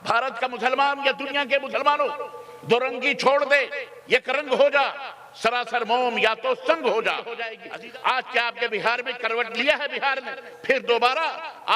بھارت کا مسلمان یا دنیا کے مسلمانوں، دو رنگی چھوڑ دے، یک رنگ ہو جا، سراسر موم یا تو سنگ ہو جا۔ آج کیا آپ کے بہار میں کروٹ لیا ہے؟ بہار میں پھر دوبارہ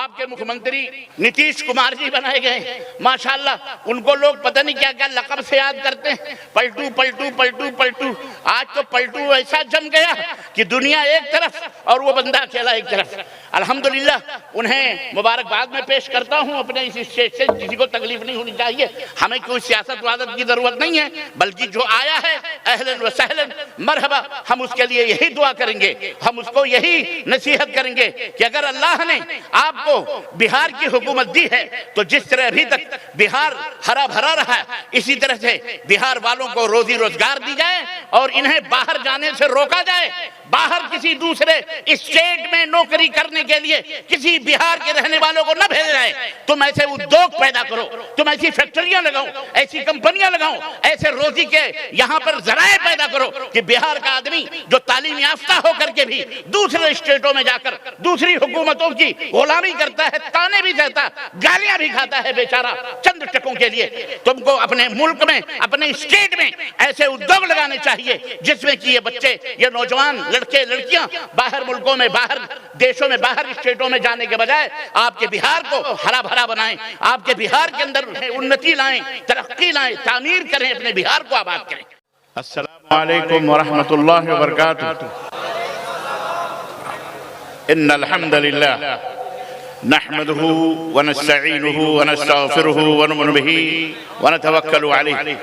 آپ کے مکھ منتری نتیش کمار جی بنائے گئے ہیں، ماشاءاللہ۔ ان کو لوگ پتہ نہیں کیا کیا لقب سے یاد کرتے ہیں، پلٹو پلٹو پلٹو پلٹو۔ آج تو پلٹو ایسا جم گیا کہ دنیا ایک طرف اور وہ بندہ اکیلا ایک طرف۔ الحمدللہ انہیں مبارکباد میں پیش کرتا ہوں اپنے اس اسٹیج سے۔ کسی کو تکلیف نہیں ہونی چاہیے، ہمیں کوئی سیاست وادت کی ضرورت نہیں ہے، بلکہ جو آیا ہے اہلاً و سہلاً مرحبا، ہم اس کے لیے یہی دعا کریں گے، ہم اس کو یہی نصیحت کریں گے کہ اگر اللہ نے آپ کو بہار کی حکومت دی ہے تو جس طرح ابھی تک بہار ہرا بھرا رہا ہے، اسی طرح سے بہار والوں کو روزی روزگار دی جائے اور انہیں باہر جانے سے روکا جائے۔ باہر کسی دوسرے اسٹیٹ میں نوکری کرنے کے لیے کسی بہار کے رہنے والوں کو نہ بھیجا جائے۔ تم ایسے ادیوگ پیدا کرو، تم ایسی فیکٹریاں لگاؤ، ایسی کمپنیاں لگاؤ، ایسے روزی کے یہاں پر ذرائع پیدا کرو کہ بہار کا آدمی جو تعلیم یافتہ ہو کر کے بھی دوسرے اسٹیٹوں میں جا کر دوسری حکومتوں کی غلامی کرتا ہے، تانے بھی دیتا، گالیاں بھی کھاتا ہے بیچارہ چند ٹکوں کے لیے۔ تم کو اپنے ملک میں، اپنے اسٹیٹ میں ایسے ادیوگ لگانے چاہیے جس میں کہ یہ بچے، یہ نوجوان لڑکے لڑکیاں باہر ملکوں میں، باہر دیشوں میں، باہر اسٹیٹوں میں جانے کے بجائے آپ کے بہار کو ہرا بھرا بنائیں، آپ کے بہار کے اندر انتی لائیں، ترقی لائیں، تعمیر کریں، اپنے بہار کو آباد کریں۔ السلام علیکم ورحمۃ اللہ وبرکاتہ۔ ان الحمد للہ نحمده ونستعینه ونستغفره ونؤمن به ونتوکل علیہ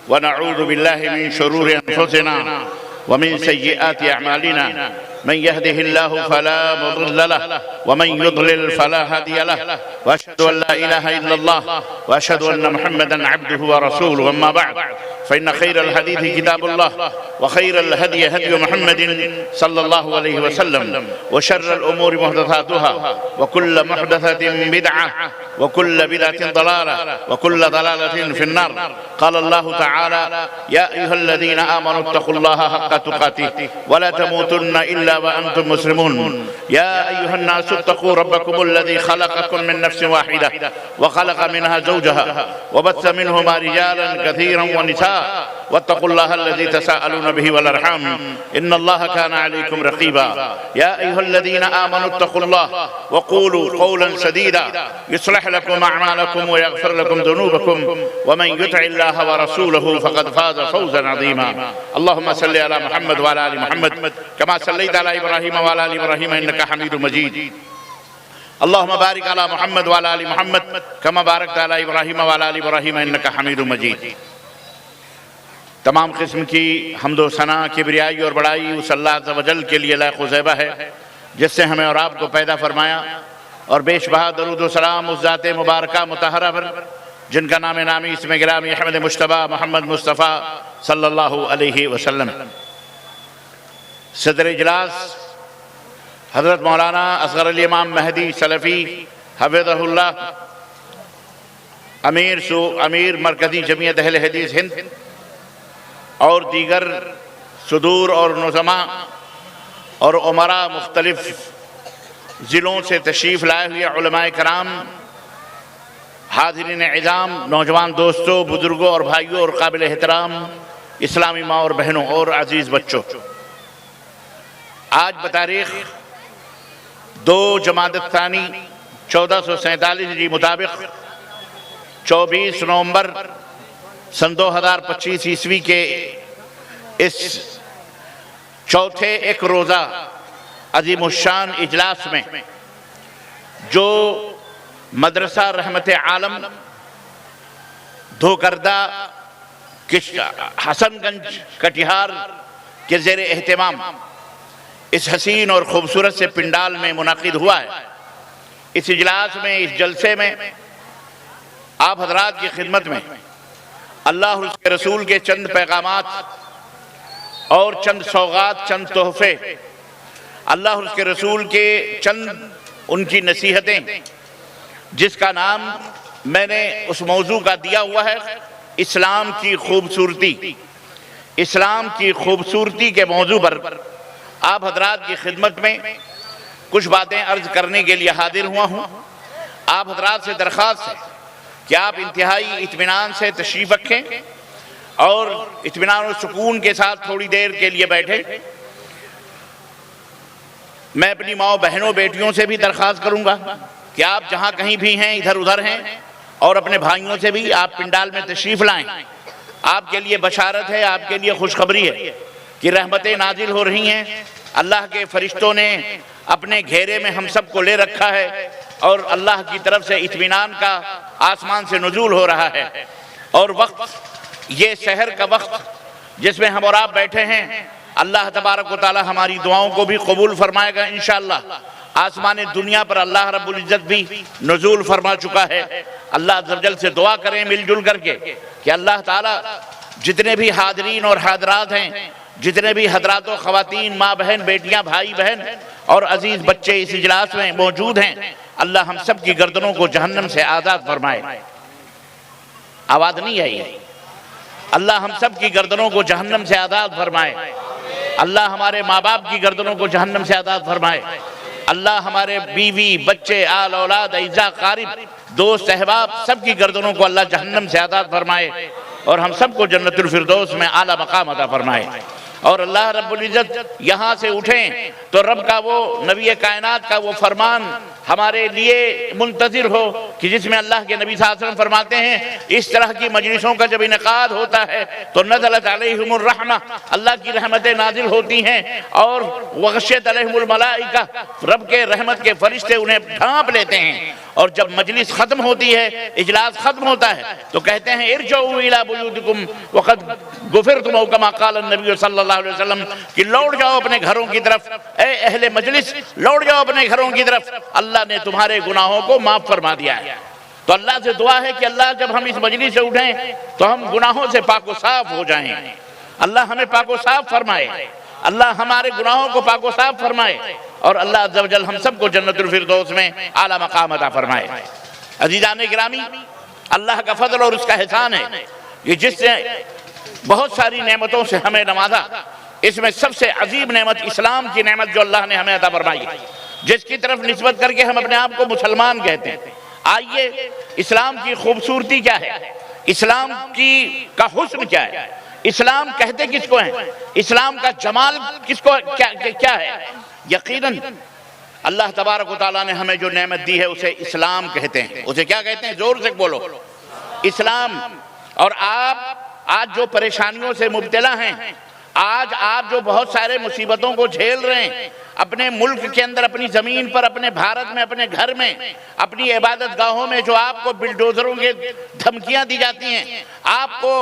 ونعوذ باللہ من شرور انفسنا ومن سیئات اعمالنا، من يهده الله فلا مضل له ومن يضلل فلا هادي له، واشهد ان لا اله الا الله واشهد ان محمدا عبده ورسوله، اما بعد فان خير الحديث كتاب الله وخير الهدي هدي محمد صلى الله عليه وسلم، وشر الامور محدثاتها وكل محدثة بدعة وكل بدعة ضلالة وكل ضلالة في النار۔ قال الله تعالى: يا ايها الذين آمنوا اتقوا الله حق تقاته ولا تموتن الا وأنتم مسلمون۔ يا أيها الناس اتقوا ربكم الذي خلقكم من نفس واحدة وخلق منها زوجها وبث منهما رجالا كثيرا ونساء، واتقوا الله الذي تساءلون به والأرحام إن الله كان عليكم رقيبا۔ يا أيها الذين آمنوا اتقوا الله وقولوا قولا سديدا يصلح لكم أعمالكم ويغفر لكم ذنوبكم، ومن يطع الله ورسوله فقد فاز فوزا عظيما۔ اللهم صل على محمد وعلى آل محمد كما صليت على إبراهيم وعلى آل إبراهيم إنك حميد مجيد۔ اللهم بارك على محمد وعلى آل محمد كما باركت على إبراهيم وعلى آل إبراهيم إنك حميد مجيد۔ تمام قسم کی حمد و ثنا، کبریائی اور بڑائی اس اللہ عز و جل کے لیے لائق و زیبہ ہے جس سے ہمیں اور آپ کو پیدا فرمایا، اور بیش بہا درود و سلام اس ذات مبارکہ مطہرہ پر جن کا نام نامی اسم گرامی احمد مجتبیٰ محمد مصطفیٰ صلی اللہ علیہ وسلم۔ صدر اجلاس حضرت مولانا اصغر علی امام مہدی سلفی حفظہ اللہ، امیر مرکزی جمعیت اہل حدیث ہند، اور دیگر صدور اور نظماء اور امراء مختلف ضلعوں سے تشریف لائے ہوئے علماء کرام، حاضرین اعظام، نوجوان دوستوں، بزرگوں اور بھائیوں اور قابل احترام اسلامی ماں اور بہنوں اور عزیز بچوں، آج بتاریخ 2 جمادی الثانی 1447 ہجری مطابق 24 نومبر سن 2025 عیسوی کے اس چوتھے ایک روزہ عظیم الشان اجلاس میں جو مدرسہ رحمت عالم دھوکردہ حسن گنج کٹیہار کے زیر اہتمام اس حسین اور خوبصورت سے پنڈال میں منعقد ہوا ہے۔ اس اجلاس میں، اس جلسے میں آپ حضرات کی خدمت میں اللہ اور اس کے رسول کے چند پیغامات اور چند سوغات، چند تحفے، اللہ اور اس کے رسول کے چند ان کی نصیحتیں، جس کا نام میں نے اس موضوع کا دیا ہوا ہے اسلام کی خوبصورتی۔ اسلام کی خوبصورتی کے موضوع پر آپ حضرات کی خدمت میں کچھ باتیں عرض کرنے کے لیے حاضر ہوا ہوں۔ آپ حضرات سے درخواست ہے کہ آپ انتہائی اطمینان سے تشریف رکھیں اور اطمینان و سکون کے ساتھ تھوڑی دیر کے لیے بیٹھیں۔ میں اپنی ماؤں بہنوں بیٹیوں سے بھی درخواست کروں گا کہ آپ جہاں کہیں بھی ہیں ادھر ادھر ہیں، اور اپنے بھائیوں سے بھی آپ پنڈال میں تشریف لائیں۔ آپ کے لیے بشارت ہے، آپ کے لیے خوشخبری ہے کہ رحمتیں نازل ہو رہی ہیں۔ اللہ کے فرشتوں نے اپنے گھیرے میں ہم سب کو لے رکھا ہے، اور اللہ کی طرف سے اطمینان کا آسمان سے نزول ہو رہا ہے۔ اور وقت یہ سحر کا وقت جس میں ہم اور آپ بیٹھے ہیں، اللہ تبارک و تعالی ہماری دعاؤں کو بھی قبول فرمائے گا انشاءاللہ۔ آسمان دنیا پر اللہ رب العزت بھی نزول فرما چکا ہے۔ اللہ عز و جل سے دعا کریں مل جل کر کے کہ اللہ تعالی جتنے بھی حاضرین اور حاضرات ہیں، جتنے بھی حضرات و خواتین، ماں بہن، بیٹیاں، بھائی بہن اور عزیز بچے اس اجلاس میں موجود ہیں، اللہ ہم سب کی گردنوں کو جہنم سے آزاد فرمائے۔ آواز نہیں آئی؟ اللہ ہم سب کی گردنوں کو جہنم سے آزاد فرمائے۔ اللہ ہمارے ماں باپ کی گردنوں کو جہنم سے آزاد فرمائے۔ اللہ ہمارے بیوی، بچے، آل اولاد، اعزاء، قارب، دوست، احباب سب کی گردنوں کو اللہ جہنم سے آزاد فرمائے، اور ہم سب کو جنت الفردوس میں اعلیٰ مقام عطا فرمائے۔ اور اللہ رب العزت یہاں سے اٹھیں تو رب کا وہ نبی کائنات کا وہ فرمان ہمارے لیے منتظر ہو کہ جس میں اللہ کے نبی صلی اللہ علیہ وسلم فرماتے ہیں اس طرح کی مجلسوں کا جب انعقاد ہوتا ہے تو نزلت علیہم الرحمہ، اللہ کی رحمتیں نازل ہوتی ہیں، اور وغشیت علیہم الملائکہ، رب کے رحمت کے فرشتے انہیں ڈھانپ لیتے ہیں۔ اور جب مجلس ختم ہوتی ہے، اجلاس ختم ہوتا ہے، تو کہتے ہیں ارجعوا الی بیوتکم وقد غفرتم، او کما قال النبی صلی اللہ علیہ وسلم، کہ لوٹ جاؤ اپنے گھروں کی طرف، اے اہل مجلس لوٹ جاؤ اپنے گھروں کی طرف، اللہ نے تمہارے گناہوں کو معاف فرما دیا ہے۔ تو اللہ سے دعا ہے کہ اللہ جب ہم اس مجلس سے اٹھیں تو ہم گناہوں سے پاک و صاف ہو جائیں، اللہ ہمیں پاک و صاف فرمائے، اللہ ہمارے گناہوں کو پاک و صاف فرمائے، اور اللہ عز و جل ہم سب کو جنت الفردوس میں اعلیٰ مقام عطا فرمائے۔ عزیزان گرامی، اللہ کا فضل اور اس کا احسان ہے کہ جس نے بہت ساری نعمتوں سے ہمیں نوازا، اس میں سب سے عظیم نعمت اسلام کی نعمت جو اللہ نے ہمیں عطا فرمائی، جس کی طرف نسبت کر کے ہم اپنے آپ کو مسلمان کہتے ہیں۔ آئیے اسلام کی خوبصورتی کیا ہے، اسلام کا حسن کیا ہے، اسلام کہتے کس کو ہیں، اسلام کا جمال کس کو کیا ہے؟ یقیناً اللہ تبارک و تعالیٰ نے ہمیں جو نعمت دی ہے اسے اسلام کہتے ہیں۔ اسے کیا کہتے ہیں؟ زور سے بولو، اسلام۔ اور آپ آج جو پریشانیوں سے مبتلا ہیں، آج آپ جو بہت سارے مصیبتوں کو جھیل رہے ہیں، اپنے ملک کے اندر، اپنی زمین پر، اپنے بھارت میں، اپنے گھر میں، اپنی عبادت گاہوں میں جو آپ کو بلڈوزروں کے دھمکیاں دی جاتی ہیں، آپ کو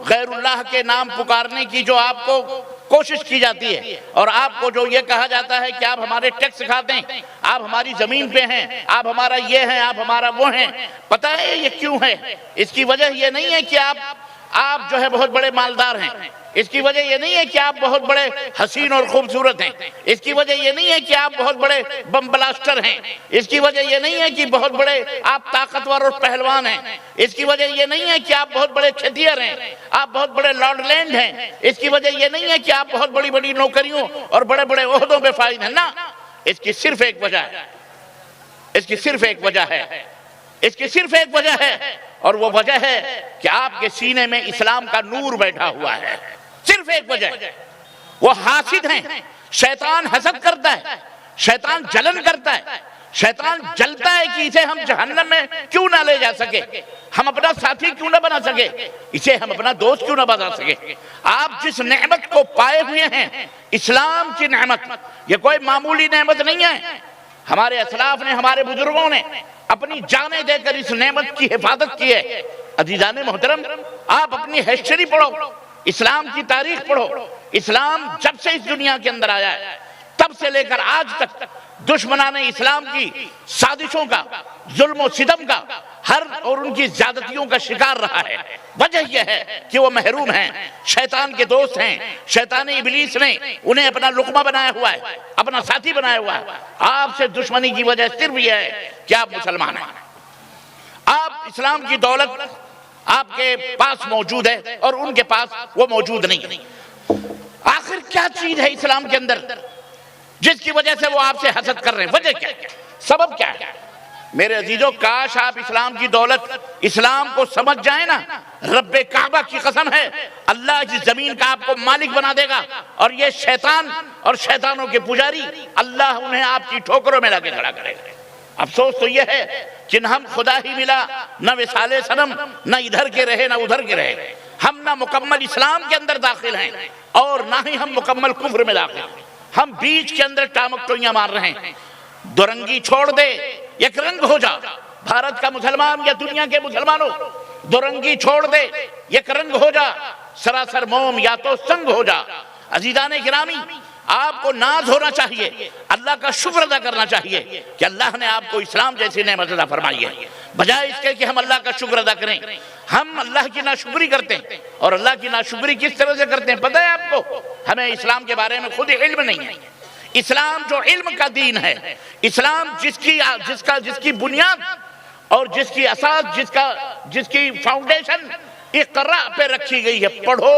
غیر اللہ کے نام پکارنے کی جو آپ کو کوشش کی جاتی ہے، اور آپ کو جو یہ کہا جاتا ہے کہ آپ ہمارے ٹیکس کھاتے ہیں، آپ ہماری زمین پہ ہیں، آپ ہمارا یہ ہیں، آپ ہمارا وہ ہیں، پتہ ہے یہ کیوں ہے؟ اس کی وجہ یہ نہیں ہے کہ آپ جو ہے بہت بڑے مالدار ہیں، اس کی وجہ یہ نہیں ہے کہ آپ بہت بڑے حسین اور خوبصورت ہیں، اس کی وجہ یہ نہیں ہے کہ آپ بہت بڑے بم بلاسٹر ہیں، اس کی وجہ یہ نہیں ہے کہ بہت بڑے آپ طاقتور اور پہلوان ہیں، اس کی وجہ یہ نہیں ہے کہ آپ بہت بڑے کھیتیر ہیں، آپ بہت بڑے لارڈ لینڈ ہیں، اس کی وجہ یہ نہیں ہے کہ آپ بہت بڑی بڑی نوکریوں اور بڑے بڑے عہدوں پہ فائز ہیں۔ نہ، اس کی صرف ایک وجہ ہے، اس کی صرف ایک وجہ ہے، اس کی صرف ایک وجہ ہے، اور وہ وجہ ہے کہ آپ کے سینے میں اسلام کا نور بیٹھا ہوا ہے۔ صرف ایک وجہ ہے، وہ حاسد ہیں، شیطان حسد کرتا ہے، شیطان جلن کرتا ہے، شیطان جلتا ہے کہ اسے ہم جہنم میں کیوں نہ لے جا سکے، ہم اپنا ساتھی کیوں نہ بنا سکے، اسے ہم اپنا دوست کیوں نہ بنا سکے۔ آپ جس نعمت کو پائے ہوئے ہیں، اسلام کی نعمت، یہ کوئی معمولی نعمت نہیں ہے۔ ہمارے اسلاف نے، ہمارے بزرگوں نے اپنی جانیں دے کر اس نعمت کی حفاظت کی ہے۔ عزیزان محترم، آپ اپنی ہسٹری پڑھو، اسلام کی تاریخ پڑھو۔ اسلام جب سے اس دنیا کے اندر آیا ہے تب سے لے کر آج تک دشمنان اسلام کی سازشوں کا، ظلم و ستم کا، اور ان کی زیادتیوں کا شکار رہا ہے۔ وجہ یہ ہے کہ وہ محروم ہیں، شیطان کے دوست ہیں، شیطان ابلیس نے انہیں اپنا لقمہ بنایا ہوا ہے، اپنا ساتھی بنایا ہوا ہے۔ آپ سے دشمنی کی وجہ صرف یہ ہے کہ آپ مسلمان ہیں، آپ اسلام کی دولت آپ کے پاس موجود ہے اور ان کے پاس وہ موجود نہیں۔ آخر کیا چیز ہے اسلام کے اندر جس کی وجہ سے وہ آپ سے حسد کر رہے ہیں؟ وجہ کیا ہے؟ سبب کیا ہے؟ میرے عزیزوں، کاش آپ اسلام کی دولت، اسلام کو سمجھ جائیں نا، رب کعبہ کی قسم ہے اللہ اس زمین کا آپ کو مالک بنا دے گا، اور یہ شیطان اور شیطانوں کے پجاری اللہ انہیں آپ کی ٹھوکروں میں لا کے کھڑا کرے گا۔ افسوس تو یہ ہے کہ نہ ہم خدا ہی ملا، نہ وصال صنم، نہ ادھر کے رہے نہ ادھر کے رہے، ہم نہ مکمل اسلام کے اندر داخل ہیں اور نہ ہی ہم مکمل کفر میں داخل ہیں، ہم بیچ کے اندر ٹامکٹوئیاں مار رہے ہیں۔ دو رنگی چھوڑ دے، یک رنگ ہو جا، بھارت کا مسلمان یا دنیا کے مسلمانوں، دو رنگی چھوڑ دے، یک رنگ ہو جا، سراسر موم یا تو سنگ ہو جا۔ عزیزان گرامی، آپ کو ناز ہونا چاہیے، اللہ کا شکر ادا کرنا چاہیے کہ اللہ نے آپ کو اسلام جیسی نعمت عطا فرمائی ہے۔ بجائے اس کے کہ ہم اللہ کا شکر ادا کریں، ہم اللہ کی ناشکری کرتے ہیں، اور اللہ کی ناشکری کس طرح سے کرتے ہیں پتہ ہے آپ کو؟ ہمیں اسلام کے بارے میں خود علم نہیں ہے۔ اسلام جو علم کا دین ہے، اسلام جس کی بنیاد اور جس کی اساس، جس کی فاؤنڈیشن اقرا پہ رکھی گئی ہے، پڑھو۔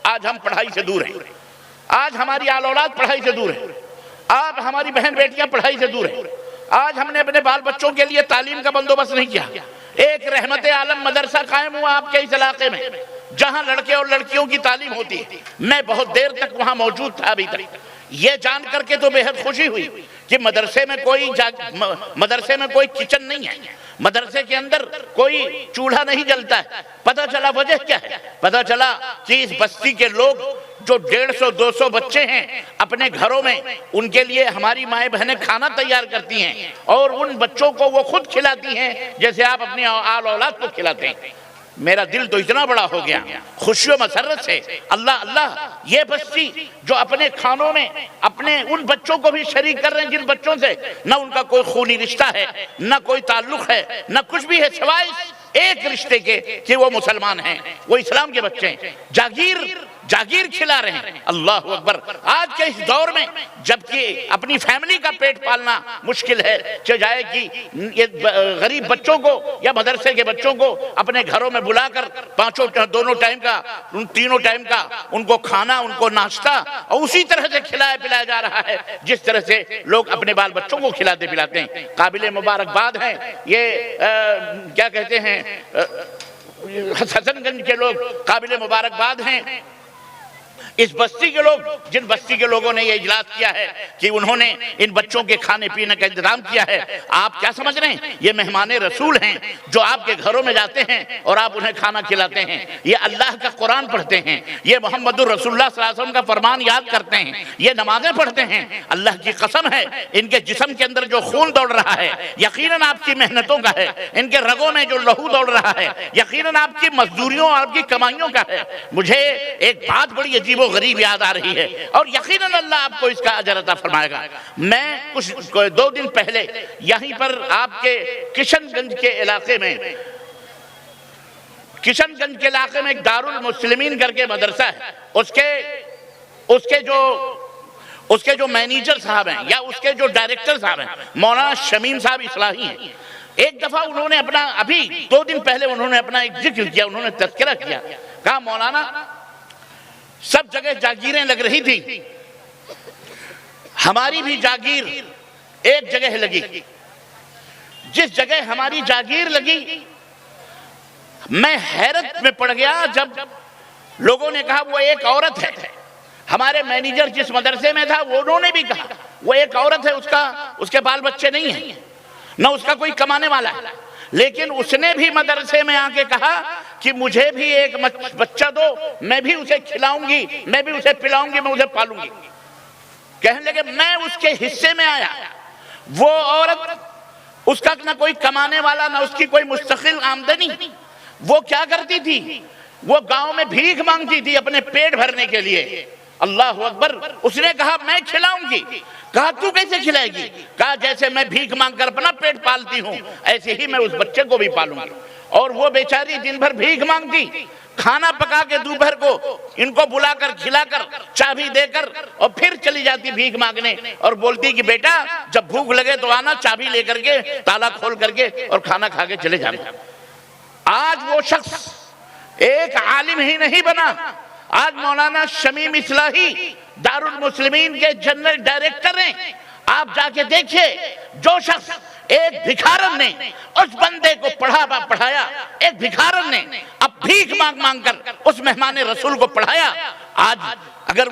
آج ہم پڑھائی سے دور ہیں، آج ہماری آل اولاد پڑھائی سے دور ہے، آج ہماری بہن بیٹیاں پڑھائی سے دور ہیں، آج ہم نے اپنے بال بچوں کے لیے تعلیم کا بندوبست نہیں کیا۔ ایک رحمت عالم مدرسہ قائم ہوا آپ کے اس علاقے میں، جہاں لڑکے اور لڑکیوں کی تعلیم ہوتی ہے۔ میں بہت دیر تک وہاں موجود تھا، ابھی تک یہ جان کر کے تو بے حد خوشی ہوئی کہ مدرسے میں کوئی کچن نہیں ہے، مدرسے کے اندر کوئی چولہا نہیں جلتا ہے۔ پتہ چلا وجہ کیا ہے؟ پتہ چلا کہ اس بستی کے لوگ جو 150-200 بچے ہیں اپنے گھروں میں، ان کے لیے ہماری مائیں بہنیں کھانا تیار کرتی ہیں اور ان بچوں کو وہ خود کھلاتی ہیں جیسے آپ اپنی آل اولاد کو کھلاتے ہیں۔ میرا دل تو اتنا بڑا ہو گیا خوشی و مسرت سے، اللہ یہ بستی جو اپنے کھانوں میں اپنے ان بچوں کو بھی شریک کر رہے ہیں جن بچوں سے نہ ان کا کوئی خونی رشتہ ہے، نہ کوئی تعلق ہے، نہ کچھ بھی ہے سوائے ایک رشتے کے کہ وہ مسلمان ہیں، وہ اسلام کے بچے ہیں، جاگیر کھلا رہے ہیں۔ اللہ اکبر۔ آج کے اس دور میں جبکہ اپنی فیملی کا پیٹ پالنا مشکل ہے، چاہے کہ یہ غریب بچوں کو یا مدرسے کے بچوں کو اپنے گھروں میں بلا کر تینوں ٹائم کا ان کو کھانا، ان کو ناشتہ اور اسی طرح سے کھلایا پلایا جا رہا ہے جس طرح سے لوگ اپنے بال بچوں کو کھلاتے پلاتے ہیں۔ قابل مبارکباد ہیں یہ کیا کہتے ہیں حسن گنج کے لوگ، قابل مبارکباد ہیں اس بستی کے لوگ، جن بستی کے لوگوں نے یہ اجلاس کیا ہے کہ انہوں نے ان بچوں کے کھانے پینے کا انتظام کیا ہے۔ آپ کیا سمجھ رہے ہیں؟ یہ مہمان رسول ہیں جو آپ کے گھروں میں جاتے ہیں اور آپ انہیں کھانا کھلاتے ہیں، یہ اللہ کا قرآن پڑھتے ہیں، یہ محمد الرسول اللہ صلی اللہ علیہ وسلم کا فرمان یاد کرتے ہیں، یہ نمازیں پڑھتے ہیں۔ اللہ کی قسم ہے ان کے جسم کے اندر جو خون دوڑ رہا ہے یقیناً آپ کی محنتوں کا ہے، ان کے رگوں میں جو لہو دوڑ رہا ہے یقیناً آپ کی مزدوریوں اور آپ کی کمائیوں کا ہے۔ مجھے ایک بات بڑی عجیب و غریب یاد آ رہی ہے اور یقیناً اللہ آپ کو اس کا اجر عطا فرمائے گا۔ میں کچھ 2 دن پہلے یہیں پر آپ کے کشن گنج کے علاقے میں ایک دارالمسلمین کر کے مدرسہ ہے، اس کے جو مینیجر صاحب ہیں یا اس کے جو ڈائریکٹر صاحب ہیں مولانا شمیم صاحب اصلاحی ہیں۔ ایک دفعہ انہوں نے ابھی 2 دن پہلے انہوں نے اپنا ایک ذکر کیا، انہوں نے تذکرہ کیا، کہا مولانا سب جگہ جاگیریں لگ رہی تھی، ہماری بھی جاگیر ایک جگہ لگی، جس جگہ ہماری جاگیر لگی میں حیرت میں پڑ گیا جب لوگوں نے کہا وہ ایک عورت ہے۔ ہمارے مینیجر جس مدرسے میں تھا انہوں نے بھی کہا وہ ایک عورت ہے، اس کے بال بچے نہیں ہیں، نہ اس کا کوئی کمانے والا ہے، لیکن اس نے بھی مدرسے میں آ کے کہا کہ مجھے بھی ایک بچہ دو، میں بھی اسے کھلاؤں گی، میں بھی اسے پلاؤں گی، میں اسے پالوں گی۔ کہنے لگے میں اس کے حصے میں آیا، وہ عورت اس کا نہ کوئی کمانے والا نہ اس کی کوئی مستقل آمدنی، وہ کیا کرتی تھی؟ وہ گاؤں میں بھیک مانگتی تھی اپنے پیٹ بھرنے کے لیے۔ اللہ اکبر۔ اس نے کہا میں کھلاؤں گی۔ کہا تو کیسے کھلائے گی؟ کہا جیسے میں بھیک مانگ کر اپنا پیٹ پالتی ہوں ایسے ہی میں اس بچے کو بھی پالوں گی۔ اور وہ بیچاری دن بھر بھیک مانگتی، کھانا پکا کے دوپہر کو ان کو بلا کر کھلا کر چابی دے کر اور پھر چلی جاتی بھیک مانگنے اور بولتی کہ بیٹا جب بھوک لگے تو آنا، چابی لے کر کے تالا کھول کر کے اور کھانا کھا کے چلے جانا۔ آج وہ شخص ایک عالم ہی نہیں بنا، آج مولانا شمیم اصلاحی دارالمسلمین کے جنرل ڈائریکٹر ہیں۔ آپ جا کے دیکھیں جو شخص ایک بھکارن نے اس بندے کو پڑھایا، ایک بھکارن نے اب بھیک مانگ مانگ کر اس مہمان رسول کو پڑھایا. آج اگر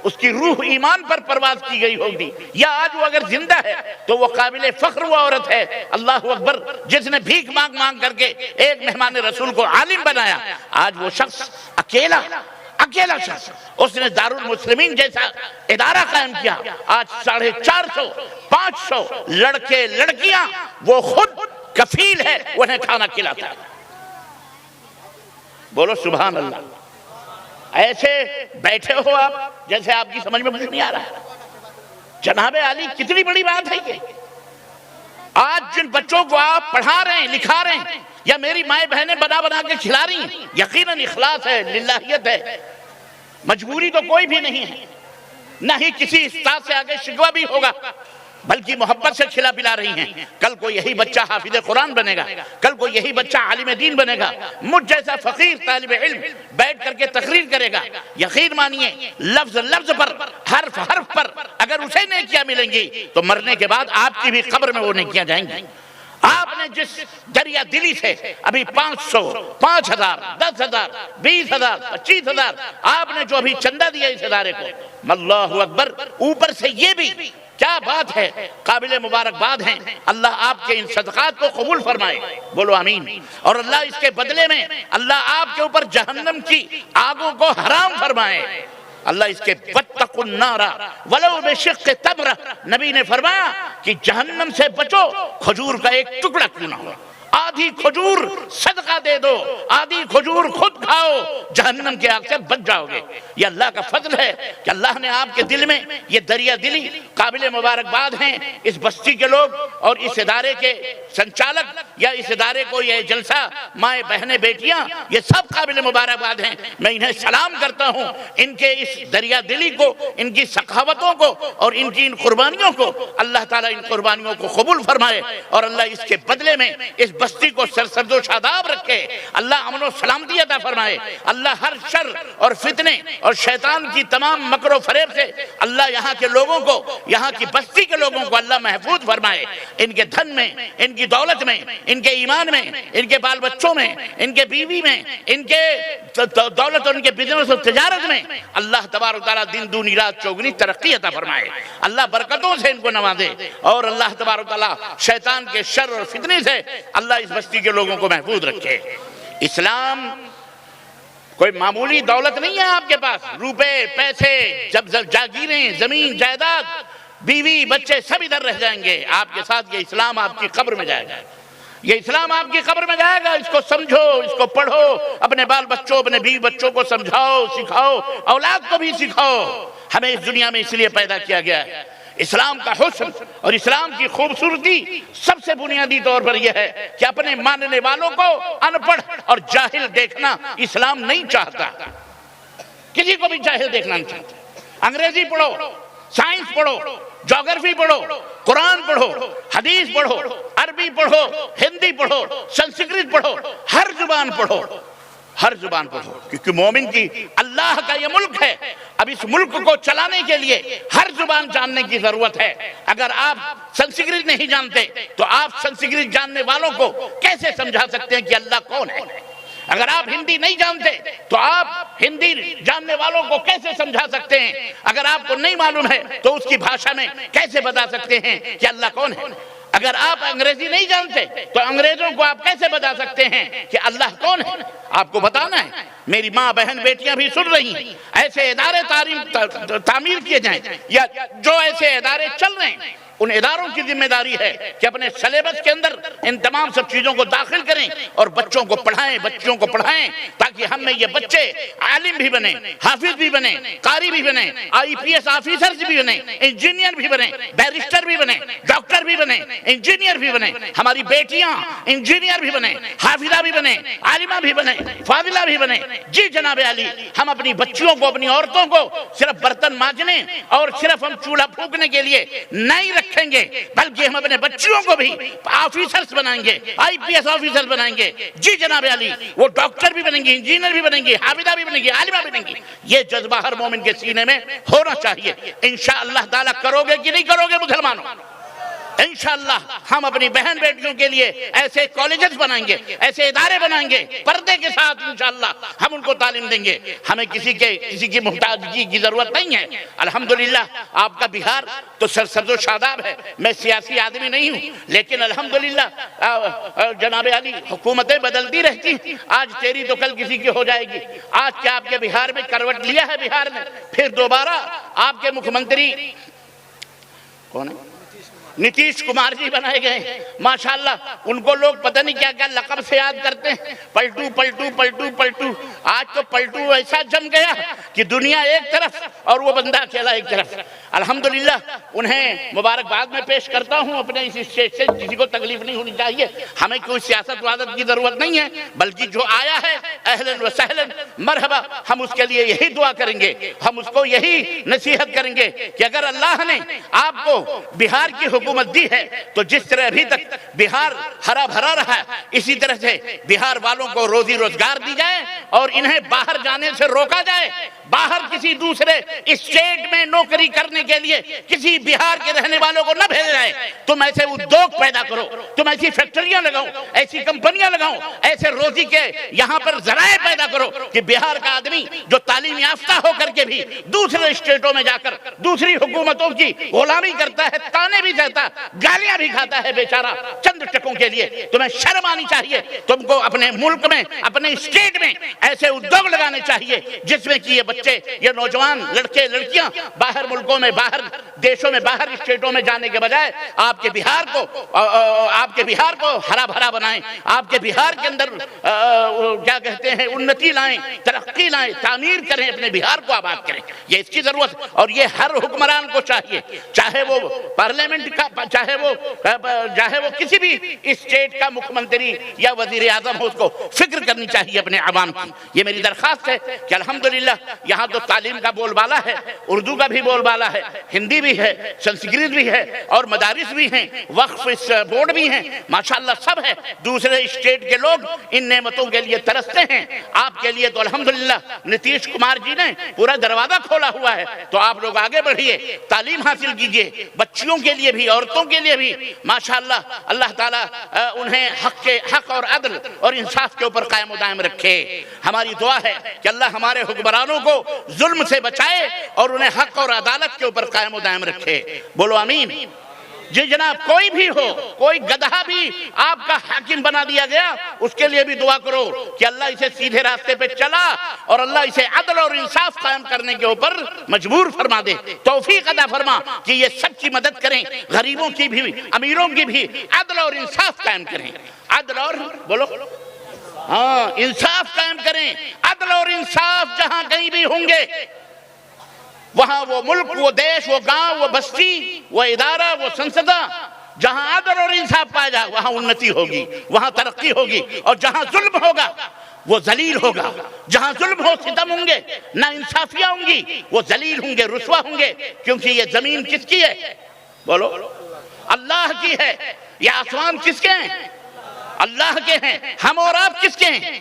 اس کی روح ایمان پر پرواز کی گئی ہوگی، یا آج وہ اگر زندہ ہے تو وہ قابل فخر وہ عورت ہے، اللہ اکبر، جس نے بھیک مانگ مانگ کر کے ایک مہمان رسول کو عالم بنایا. آج وہ شخص اکیلا شخص، اس نے دارالمسلمین جیسا ادارہ قائم کیا. آج 450 500 لڑکے لڑکیاں وہ خود کفیل ہے انہیں کھانا کھلاتا ہے. بولو سبحان اللہ. ایسے بیٹھے ہو آپ جیسے آپ کی سمجھ میں کچھ نہیں آ رہا ہے. جناب علی کتنی بڑی بات ہے یہ. آج جن بچوں کو آپ پڑھا رہے ہیں، لکھا رہے ہیں، یا میری مائیں بہنیں بنا بنا کے کھلا رہی ہیں، یقیناً اخلاص ہے، للہیت ہے، مجبوری تو کوئی بھی نہیں ہے. نہ ہی کسی استاد سے آگے شکوہ بھی ہوگا، بلکہ محبت سے کھلا پلا رہی ہیں. کل کو یہی بچہ حافظ قرآن بنے گا، کل کو یہی بچہ عالم دین بنے گا، مجھ جیسا فقیر طالب علم بیٹھ کر کے تقریر کرے گا. یقین مانیے لفظ لفظ پر، حرف حرف پر اگر اسے نیکیاں ملیں گی تو مرنے کے بعد آپ کی بھی قبر میں وہ نیکیاں جائیں گی. آپ نے جس دریا دلی سے ابھی 500 5000 10,000 20,000 25,000 آپ نے جو ابھی چندہ دیا اس ادارے کو، اللہ اکبر، اوپر سے یہ بھی کیا بات ہے، قابل مبارکباد ہیں. اللہ آپ کے ان صدقات کو قبول فرمائے، بولو آمین. اور اللہ اس کے بدلے میں اللہ آپ کے اوپر جہنم کی آگوں کو حرام فرمائے. اللہ اس کے وَاتَّقُوا النَّارَ وَلَوْ بِشِقِّ تَمْرَةٍ، نبی نے فرمایا کہ جہنم سے بچو، کھجور کا ایک ٹکڑا کیوں نہ ہو. آدھی کھجور صدقہ دے دو، آدھی کھجور خود کھاؤ، جہنم کے آگ سے بچ جاؤ گے. یہ اللہ کا فضل ہے کہ اللہ نے آپ کے دل میں یہ دریا دلی. قابل مبارکباد ہیں اس بستی کے لوگ اور اس ادارے کے سنچالک، یا اس ادارے کو یہ جلسہ، مائیں بہنیں بیٹیاں، یہ سب قابل مبارکباد ہیں. میں انہیں سلام کرتا ہوں. ان کے اس دریا دلی کو، ان کی سخاوتوں کو اور ان کی ان قربانیوں کو اللہ تعالیٰ ان قربانیوں کو قبول فرمائے، اور اللہ اس کے بدلے میں اس بستی کو سرسبز و شاداب رکھے. اللہ امن و سلامتی عطا فرمائے. اللہ ہر شر اور فتنے اور شیطان کی تمام مکر و فریب سے اللہ یہاں کے لوگوں کو، یہاں کی بستی کے لوگوں کو اللہ محفوظ فرمائے. ان کے دھن میں، ان کی دولت میں، ان کے ایمان میں، ان کے بال بچوں میں، ان کے بیوی میں، ان کے دولت اور ان کے بزنس اور تجارت میں اللہ تبارک و تعالیٰ دن دونی رات چوگنی ترقی عطا فرمائے. اللہ برکتوں سے ان کو نوازے، اور اللہ تبارک و تعالیٰ شیطان کے شر اور فتنے سے اللہ اس بستی کے لوگوں کو محفوظ رکھے. اسلام کوئی معمولی دولت نہیں ہے آپ کے پاس. روپے، پیسے، جاگیریں، زمین، جائیداد، بیوی، بچے سب ادھر رہ جائیں گے. آپ کے ساتھ یہ اسلام آپ کی قبر میں جائے گا. یہ اسلام آپ کی قبر میں جائے گا. اس کو سمجھو، اس کو پڑھو، اپنے بال بچوں، اپنے بیوی بچوں کو سمجھاؤ، سکھاؤ، اولاد کو بھی سکھاؤ. ہمیں اس دنیا میں اس لیے پیدا کیا گیا ہے. اسلام کا حسن اور اسلام کی خوبصورتی سب سے بنیادی طور پر یہ ہے کہ اپنے ماننے والوں کو ان پڑھ اور جاہل دیکھنا اسلام نہیں چاہتا. کسی کو بھی جاہل دیکھنا نہیں چاہتا. انگریزی پڑھو، سائنس پڑھو، جغرافی پڑھو، قرآن پڑھو، حدیث پڑھو، عربی پڑھو، ہندی پڑھو، سنسکرت پڑھو، ہر زبان پڑھو، ہر زبان پڑھو. کیونکہ مومن کی اللہ کا یہ ملک ہے. اب اس ملک کو چلانے کے لیے ہر زبان جاننے کی ضرورت ہے. اگر آپ سنسکرت نہیں جانتے تو آپ سنسکرت جاننے والوں کو کیسے سمجھا سکتے ہیں کہ اللہ کون ہے؟ اگر آپ ہندی نہیں جانتے تو آپ ہندی جاننے والوں کو کیسے سمجھا سکتے ہیں؟ اگر آپ کو نہیں معلوم ہے تو اس کی بھاشا میں کیسے بتا سکتے ہیں کہ اللہ کون ہے؟ اگر آپ انگریزی نہیں جانتے تو انگریزوں کو آپ کیسے بتا سکتے ہیں کہ اللہ کون ہے؟ آپ کو بتانا ہے. میری ماں، بہن، بیٹیاں بھی سن رہی ہیں. ایسے ادارے تعمیر کیے جائیں، یا جو ایسے ادارے چل رہے ہیں ان اداروں کی ذمہ داری ہے کہ اپنے سلیبس کے اندر ان تمام سب چیزوں کو داخل کریں اور بچوں کو پڑھائیں، بچوں کو پڑھائیں، تاکہ ہم میں یہ بچے عالم بھی بنیں، حافظ بھی بنیں، قاری بھی بنیں، IPS آفیسر بھی بنیں، انجینئر بھی بنیں، بیرسٹر بھی بنیں، ڈاکٹر بھی بنیں، انجینئر بھی بنیں. ہماری بیٹیاں انجینئر بھی بنیں، حافظہ بھی بنیں، عالمہ بھی بنیں، فاضلہ بھی بنیں. جی جناب علی، ہم اپنی بچیوں کو، اپنی عورتوں کو صرف برتن مانجنے اور صرف ہم چولہا پھونکنے کے لیے نہیں رکھیں گے، بلکہ ہم اپنے بچیوں کو بھی آفیسرز بنائیں گے، IPS آفیسر بنائیں گے. جی جناب علی، وہ ڈاکٹر بھی بنیں گے، انجینئر بھی بنیں گے، حافظہ بھی بنیں گے، عالمہ بھی بنیں گے. یہ جذبہ ہر مومن کے سینے میں ہونا چاہیے. انشاءاللہ تعالیٰ کرو گے کہ نہیں کرو گے مسلمانوں؟ انشاءاللہ ہم اپنی بہن بیٹیوں کے لیے ایسے کالجز بنائیں گے، ایسے ادارے بنائیں گے، پردے کے ساتھ انشاءاللہ ہم ان کو تعلیم دیں گے۔ ہمیں کسی کی محتاجی کی ضرورت نہیں ہے۔ الحمدللہ آپ کا بہار تو سرسبز و شاداب ہے۔ میں سیاسی آدمی نہیں ہوں، لیکن الحمدللہ جناب علی حکومتیں بدلتی رہتی ہیں، آج تیری تو کل کسی کی ہو جائے گی۔ آج کیا آپ کے بہار میں کروٹ لیا ہے بہار نے، پھر دوبارہ آپ کے مکھ منتری کون ہے؟ نتیش کمار جی بنائے گئے، ماشاءاللہ ان کو لوگ پتہ نہیں کیا کیا لقب سے یاد کرتے ہیں، پلٹو پلٹو پلٹو پلٹو۔ آج تو پلٹو ایسا جم گیا کہ دنیا ایک طرف اور وہ بندہ اکیلا ایک طرف۔ الحمدللہ انہیں مبارکباد میں پیش کرتا ہوں اپنے اس اسٹیج سے۔ کسی کو تکلیف نہیں ہونی چاہیے، ہمیں کوئی سیاست وادت کی ضرورت نہیں ہے، بلکہ جو آیا ہے اہلاً و سہلاً مرحبا، ہم اس کے لیے یہی دعا کریں گے، ہم اس کو یہی نصیحت کریں گے کہ اگر اللہ نے آپ کو بہار کی حکومت دی ہے تو جس طرح ابھی تک بہار ہرا بھرا رہا ہے، اسی طرح سے بہار والوں کو روزی روزگار دی جائے اور انہیں باہر جانے سے روکا جائے۔ باہر کسی دوسرے اسٹیٹ میں نوکری کرنے کے لیے کسی بہار کے رہنے والوں کو نہ بھیجا جائے۔ تم ایسے ادیوگ پیدا کرو، تم ایسی فیکٹریاں لگاؤ، ایسی کمپنیاں لگاؤ، ایسے روزی کے یہاں پر ذرائع پیدا کرو کہ بہار کا آدمی جو تعلیم یافتہ ہو کر کے بھی دوسرے اسٹیٹوں میں جا کر دوسری حکومتوں کی غلامی کرتا ہے، تانے بھی سہتا، گالیاں بھی کھاتا ہے بیچارہ چند ٹکوں کے لیے۔ تمہیں شرم آنی چاہیے، تم کو اپنے ملک میں اپنے اسٹیٹ میں ایسے ادیوگ لگانے چاہیے جس میں کہ یہ بچے، یہ نوجوان لڑکے لڑکیاں باہر ملکوں میں، باہر دیشوں میں، باہر اسٹیٹوں میں جانے کے بجائے آپ کے بہار کو ہرا بھرا بنائیں، آپ کے بہار کے اندر کیا کہتے ہیں انتی لائیں، ترقی لائیں، تعمیر کریں، اپنے بہار کو آباد کریں۔ یہ اس کی ضرورت، اور یہ ہر حکمران کو چاہیے، چاہے وہ پارلیمنٹ کا، چاہے وہ کسی بھی اسٹیٹ کا مکھ منتری یا وزیر اعظم ہو، اس کو فکر کرنی چاہیے اپنے عوام کی۔ یہ میری درخواست ہے کہ الحمدللہ یہاں تو تعلیم کا بول بالا ہے، اردو کا بھی بول بالا ہے، ہندی بھی ہے، سنسکرت بھی ہے، اور مدارس بھی ہیں، وقف بورڈ بھی ہیں، ماشاءاللہ سب ہے۔ دوسرے اسٹیٹ کے لوگ ان نعمتوں کے لیے ترستے ہیں، آپ کے لیے تو الحمدللہ نتیش کمار جی نے پورا دروازہ کھولا ہوا ہے۔ تو آپ لوگ آگے بڑھیے، تعلیم حاصل کیجئے، بچیوں کے لیے بھی، عورتوں کے لیے بھی، ماشاءاللہ اللہ تعالیٰ انہیں حق اور عدل اور انصاف کے اوپر قائم و دائم رکھے۔ ہماری دعا ہے کہ اللہ ہمارے حکمرانوں کو ظلم سے بچائے اور انہیں حق اور عدالت کے اوپر قائم و دائم رکھے۔ بولو آمین۔ جی جناب، کوئی بھی ہو، کوئی گدھا بھی آپ کا حاکم بنا دیا گیا، اس کے لیے بھی دعا کرو کہ اللہ اسے سیدھے راستے پہ چلا اور اللہ اسے عدل اور انصاف قائم کرنے کے اوپر مجبور فرما دے، توفیق عطا فرما کہ یہ سب کی مدد کریں، غریبوں کی بھی، امیروں کی بھی عدل اور انصاف قائم کریں۔ عدل اور بولو ہاں انصاف قائم کریں۔ عدل اور انصاف جہاں کہیں بھی ہوں گے، وہاں وہ ملک، وہ دیش، وہ گاؤں، وہ بستی، وہ ادارہ، وہ سنسدہ، جہاں عدل اور انصاف پایا جائے وہاں انتی ہوگی، وہاں ترقی ہوگی، اور جہاں ظلم ہوگا وہ ذلیل ہوگا۔ جہاں ظلم ہو، ستم ہوں گے، نا انصافیاں ہوں گی، وہ ذلیل ہوں گے، رسوا ہوں گے، کیونکہ یہ زمین کس کی ہے؟ بولو اللہ کی ہے۔ یہ آسمان کس کے ہیں؟ اللہ کے ہیں۔ ہم اور آپ کس کے ہیں؟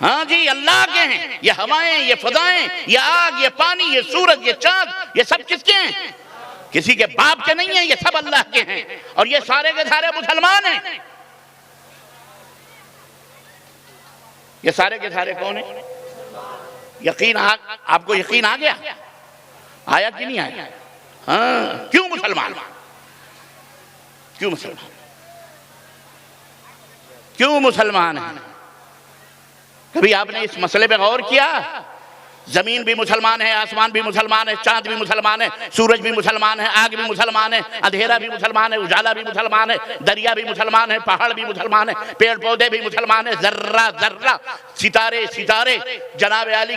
ہاں جی اللہ کے ہیں۔ یہ ہوائیں، یہ فضائیں، یہ آگ، یہ پانی، یہ سورج، یہ چاند، یہ سب کس کے ہیں؟ کسی کے باپ کے نہیں ہیں، یہ سب اللہ کے ہیں، اور یہ سارے کے سارے مسلمان ہیں۔ یہ سارے کے سارے کون ہیں؟ یقین آپ کو یقین آ گیا؟ آیا کہ نہیں آیا؟ ہاں کیوں مسلمان؟ کیوں مسلمان؟ کیوں مسلمان ہیں؟ کبھی آپ نے اس مسئلے پہ غور کیا؟ زمین بھی مسلمان ہے، آسمان بھی مسلمان ہے، چاند بھی مسلمان ہے، سورج بھی مسلمان ہے، آگ بھی مسلمان ہے، اندھیرا بھی مسلمان ہے، اجالا بھی مسلمان ہے، دریا بھی مسلمان ہے، پہاڑ بھی مسلمان ہے، پیڑ پودے بھی مسلمان ہے، ذرہ ذرہ، ستارے ستارے، جناب علی،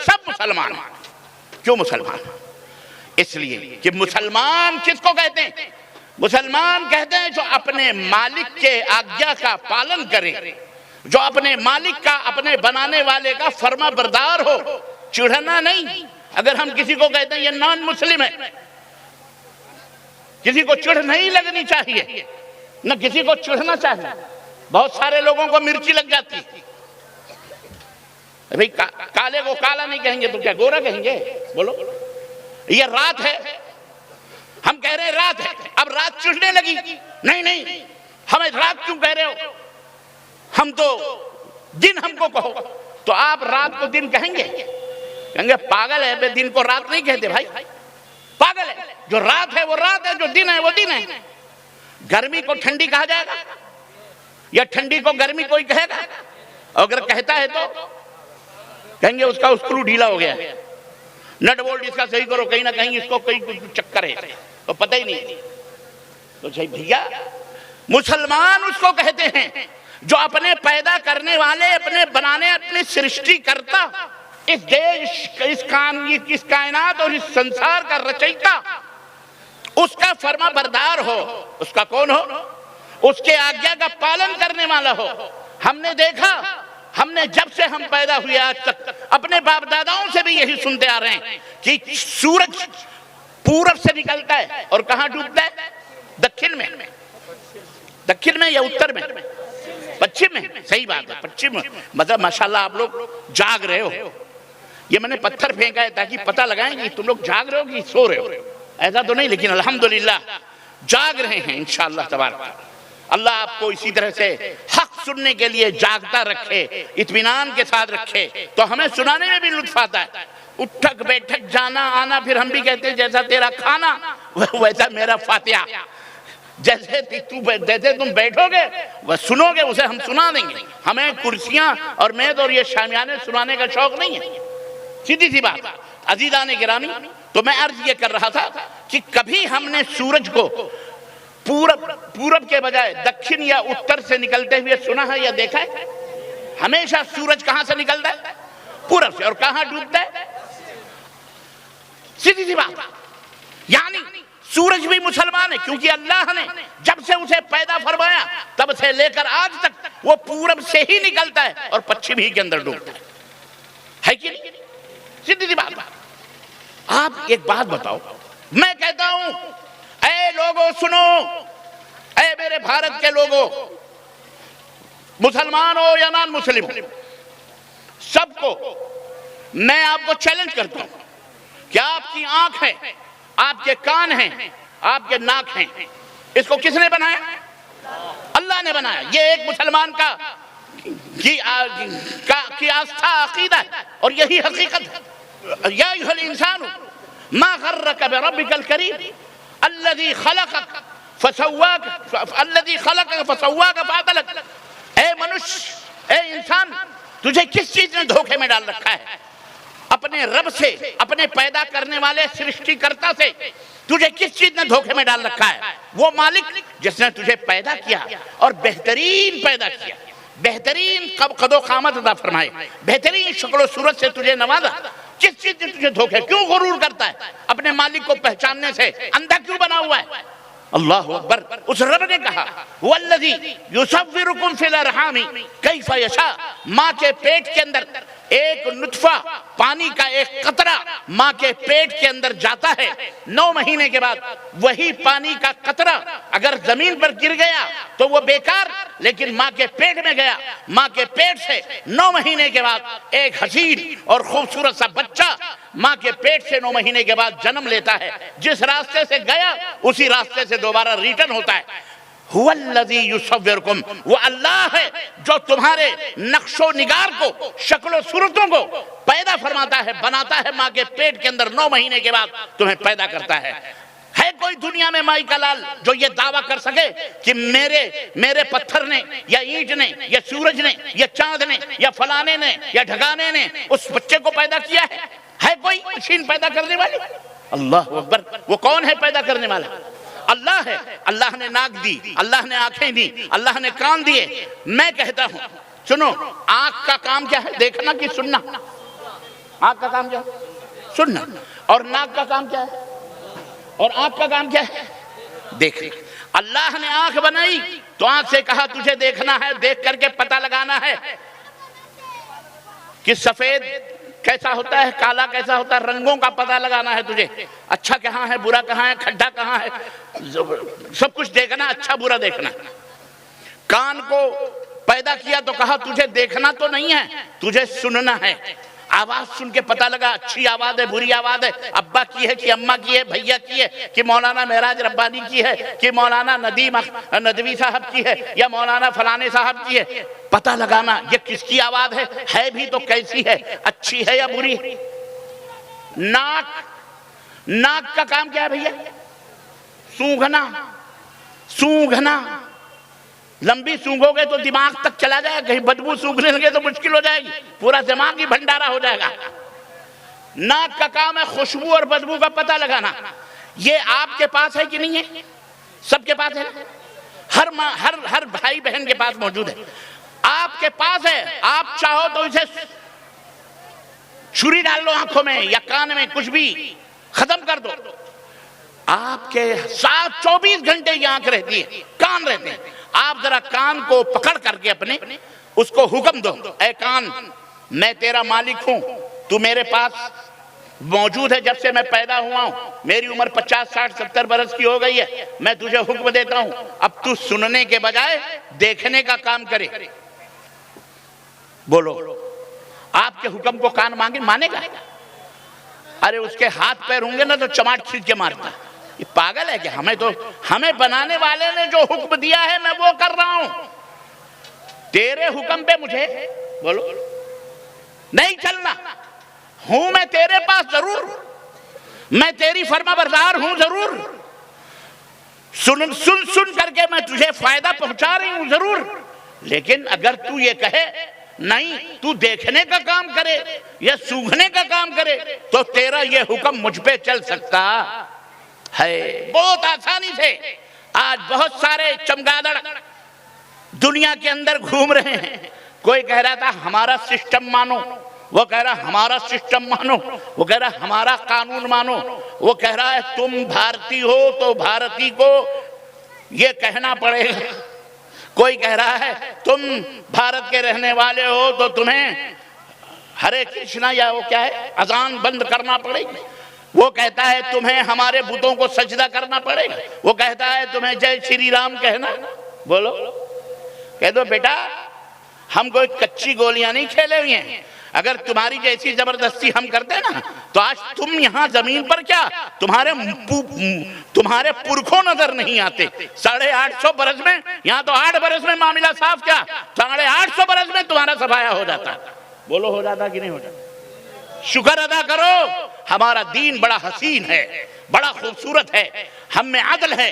سب مسلمان ہیں۔ کیوں مسلمان؟ اس لیے کہ مسلمان کس کو کہتے ہیں؟ مسلمان کہتے ہیں جو اپنے مالک کے آگیا کا پالن کرے، جو اپنے مالک کا، اپنے بنانے والے کا فرما بردار ہو، چڑھنا نہیں۔ اگر ہم کسی کو کہتے ہیں یہ نان مسلم ہے، کسی کو چڑھ نہیں لگنی چاہیے، نہ کسی کو چڑھنا چاہیے۔ بہت سارے لوگوں کو مرچی لگ جاتی، بھئی کالے کو کالا نہیں کہیں گے تو کیا گورا کہیں گے؟ بولو یہ رات ہے، ہم کہہ رہے ہیں رات ہے، اب رات چڑھنے لگی، نہیں نہیں ہمیں رات کیوں کہہ رہے ہو، ہم تو دن ہم کو کہو، تو آپ رات کو دن کہیں گے پاگل ہے، بے دن کو رات نہیں کہتے بھائی، پاگل ہے، جو رات ہے وہ رات ہے، جو دن ہے وہ دن ہے۔ گرمی کو ٹھنڈی کہا جائے گا یا ٹھنڈی کو گرمی کوئی کہے گا؟ اگر کہتا ہے تو کہیں گے اس کا اسکرو ڈھیلا ہو گیا ہے، نٹ بولٹ اس کا صحیح کرو، کہیں نہ کہیں اس کو کہیں چکر ہے، تو پتہ ہی نہیں۔ تو بھیا مسلمان اس کو کہتے ہیں جو اپنے پیدا کرنے والے، اپنے بنانے، اپنے سرشٹی کرتا، اس دیش، اس کائنات اور اس سنسار کا رچیتا، اس کا فرما بردار ہو، اس کا کون ہو؟ اس کے آگیا کا پالن کرنے والا ہو۔ ہم نے دیکھا، ہم نے جب سے ہم پیدا ہوئے آج تک اپنے باپ داداؤں سے بھی یہی سنتے آ رہے ہیں کہ سورج پورب سے نکلتا ہے اور کہاں ڈوبتا ہے؟ دکھن میں یا اتر میں؟ پچھم میں، صحیح بات ہے، پچھم میں۔ مطلب ماشاءاللہ آپ لوگ جاگ رہے ہو، یہ میں نے پتھر پھینکا ہے تاکہ پتہ لگائیں کہ تم لوگ جاگ رہے ہو کہ سو رہے ہو، ایسا تو نہیں، لیکن الحمدللہ جاگ رہے ہیں انشاءاللہ تبارک۔ اللہ آپ کو اسی طرح سے حق سننے کے لیے جاگتا رکھے، اطمینان کے ساتھ رکھے، تو ہمیں سنانے میں بھی لطف آتا ہے۔ اٹھک بیٹھک جانا آنا، پھر ہم بھی کہتے ہیں جیسا تیرا کھانا ویسا میرا فاتحہ، جیسے تم بیٹھو گے وہ سنو گے، اسے ہم سنا دیں گے۔ ہمیں کرسیاں اور میز اور یہ شامیانے سنانے کا شوق نہیں ہے، سیدھی سی بات۔ عزیزان گرامی، تو میں عرض یہ کر رہا تھا کہ کبھی ہم نے سورج کو پورب کے بجائے دکھن یا اتر سے نکلتے ہوئے سنا ہے یا دیکھا ہے؟ ہمیشہ سورج کہاں سے نکلتا ہے؟ پورب سے، اور کہاں ڈوبتا ہے؟ سیدھی سی بات۔ یعنی سورج بھی مسلمان ہے، کیونکہ اللہ نے جب سے اسے پیدا فرمایا تب سے لے کر آج تک وہ پورب سے ہی نکلتا ہے اور پچھم ہی کے اندر ڈوبتا ہے کہ نہیں؟ سیدھی سی بات۔ آپ ایک بات بتاؤ، میں کہتا ہوں اے لوگوں سنو، اے میرے بھارت کے لوگوں، مسلمان ہو یا نان مسلم، سب کو میں آپ کو چیلنج کرتا ہوں کہ آپ کی آنکھ ہے، آپ کے کان ہیں، آپ کے ناک ہیں، اس کو کس نے بنایا؟ اللہ نے بنایا۔ یہ ایک مسلمان کی آستھا، عقیدہ ہے، اور یہی حقیقت ہے۔ یا ایھا الانسان ما غرک بربک الکریم الذی خلقک فسواک فعدلک۔ اے منشیہ، اے انسان، تجھے کس چیز نے دھوکے میں ڈال رکھا ہے؟ اپنے رب سے، اپنے پیدا کرنے والے سرشٹی کرتا سے تجھے کس چیز نے دھوکے میں ڈال رکھا ہے؟ وہ مالک جس نے تجھے پیدا کیا اور بہترین پیدا کیا، بہترین قد و قامت عطا فرمائے، بہترین شکل و صورت سے تجھے نوازا، کس چیز نے تجھے دھوکے؟ کیوں غرور کرتا ہے؟ اپنے مالک کو پہچاننے سے اندھا کیوں بنا ہوا ہے؟ اللہ اکبر۔ اس رب نے کہا والذی یصورکم فی الارحام کیف یشاء، ماں کے پیٹ کے اندر ایک نطفہ، پانی کا ایک قطرہ ماں کے پیٹ کے اندر جاتا ہے، 9 مہینے کے بعد وہی پانی کا قطرہ اگر زمین پر گر گیا تو وہ بیکار، لیکن ماں کے پیٹ میں گیا، ماں کے پیٹ سے 9 مہینے کے بعد ایک حسین اور خوبصورت سا بچہ ماں کے پیٹ سے 9 مہینے کے بعد جنم لیتا ہے۔ جس راستے سے گیا اسی راستے سے دوبارہ ریٹرن ہوتا ہے۔ هو الذی یصورکم، وہ اللہ ہے جو تمہارے نقش و نگار کو، شکل و صورتوں کو پیدا فرماتا ہے، بناتا ہے، ماں کے پیٹ کے اندر 9 مہینے کے بعد تمہیں پیدا کرتا ہے۔ ہے کوئی دنیا میں مائی کا لال جو یہ دعویٰ کر سکے کہ میرے پتھر نے یا اینٹ نے یا سورج نے یا چاند نے یا فلانے نے یا ڈھگانے نے اس بچے کو پیدا کیا ہے؟ ہے کوئی مشین پیدا کرنے والی؟ اللہ اکبر۔ وہ کون ہے پیدا کرنے والا؟ اللہ ہے۔ اللہ نے ناک دی، اللہ نے آنکھیں دی، اللہ نے کان دیے۔ میں کہتا ہوں سنو، آنکھ کا کام کیا ہے؟ دیکھنا کہ سننا؟ آنکھ کا کام کیا ہے؟ سننا۔ اور ناک کا کام کیا ہے؟ اور آنکھ کا کام کیا ہے؟ دیکھنا۔ اللہ نے آنکھ بنائی تو آنکھ سے کہا تجھے دیکھنا ہے، دیکھ کر کے پتہ لگانا ہے کہ سفید کیسا ہوتا ہے، کالا کیسا ہوتا ہے، رنگوں کا پتہ لگانا ہے تجھے، اچھا کہاں ہے، برا کہاں ہے، کھڈا کہاں ہے، سب کچھ دیکھنا، اچھا برا دیکھنا۔ کان کو پیدا کیا تو کہا تجھے دیکھنا تو نہیں ہے، تجھے سننا ہے۔ آواز سن کے پتہ لگا اچھی آواز ہے بری آواز ہے، ابا کی ہے کہ اماں کی ہے، بھیا کی ہے کہ مولانا معراج ربانی کی ہے کہ مولانا ندیم ندوی صاحب کی ہے یا مولانا فلانے صاحب کی ہے، پتہ لگانا یہ کس کی آواز ہے بھی تو کیسی ہے، اچھی ہے یا بری ہے۔ ناک کا کام کیا ہے بھیا؟ سونگھنا، لمبی سونگھو گے تو دماغ تک چلا جائے گا، کہیں بدبو سونگھنے لگے تو مشکل ہو جائے گی، پورا دماغ ہی بھنڈارا ہو جائے گا۔ ناک کا کام ہے خوشبو اور بدبو کا پتہ لگانا۔ یہ آپ کے پاس ہے کہ نہیں ہے؟ سب کے پاس ہے، ہر بھائی بہن کے پاس موجود ہے، آپ کے پاس ہے۔ آپ چاہو تو اسے چھری ڈال لو آنکھوں میں یا کان میں، کچھ بھی ختم کر دو، آپ کے ساتھ 24 گھنٹے یہ آنکھ رہتی ہے، کان رہتے ہیں۔ آپ ذرا کان کو پکڑ کر کے اپنے اس کو حکم دو، اے کان میں تیرا مالک ہوں، تو میرے پاس موجود ہے جب سے میں پیدا ہوا ہوں، میری عمر 50 60 70 برس کی ہو گئی ہے، میں تجھے حکم دیتا ہوں اب تو سننے کے بجائے دیکھنے کا کام کرے۔ بولو آپ کے حکم کو کان مانے گا؟ ارے اس کے ہاتھ پیر ہوں گے نا تو چماٹ کھینچ کے مارتا، یہ پاگل ہے کہ ہمیں بنانے والے نے جو حکم دیا ہے میں وہ کر رہا ہوں، تیرے حکم پہ مجھے بولو نہیں چلنا، ہوں میں تیرے پاس ضرور، میں تیری فرما بردار ہوں ضرور، سن کر کے میں تجھے فائدہ پہنچا رہی ہوں ضرور، لیکن اگر تو یہ کہے نہیں تو دیکھنے کا کام کرے یا سونگھنے کا کام کرے تو تیرا یہ حکم مجھ پہ چل سکتا ہے۔ بہت آسانی سے آج بہت سارے چمگادڑ دنیا کے اندر گھوم رہے ہیں، کوئی کہہ رہا تھا ہمارا سسٹم مانو، وہ کہہ رہا ہمارا سسٹم مانو، وہ کہہ رہا ہمارا قانون مانو، وہ کہہ رہا ہے تم بھارتی ہو تو بھارتی کو یہ کہنا پڑے گا، کوئی کہہ رہا ہے تم بھارت کے رہنے والے ہو تو تمہیں ہرے کرشنا یا وہ کیا ہے اذان بند کرنا پڑے گی، وہ کہتا ہے تمہیں ہمارے بتوں کو سجدہ کرنا پڑے گا، وہ کہتا ہے تمہیں جے شری رام کہنا۔ بولو کہہ دو بیٹا ہم کوئی کچی گولیاں نہیں کھیلے ہوئے ہیں، اگر تمہاری جیسی زبردستی ہم کرتے نا تو آج تم یہاں زمین پر کیا تمہارے پرکھوں نظر نہیں آتے۔ 850 برس میں، یہاں تو 8 برس میں معاملہ صاف، کیا 850 برس میں تمہارا صفایا ہو جاتا۔ بولو ہو جاتا کہ نہیں ہو جاتا؟ شکر ادا کرو، ہمارا دین بڑا حسین ہے، بڑا خوبصورت ہے، ہم میں عدل ہے،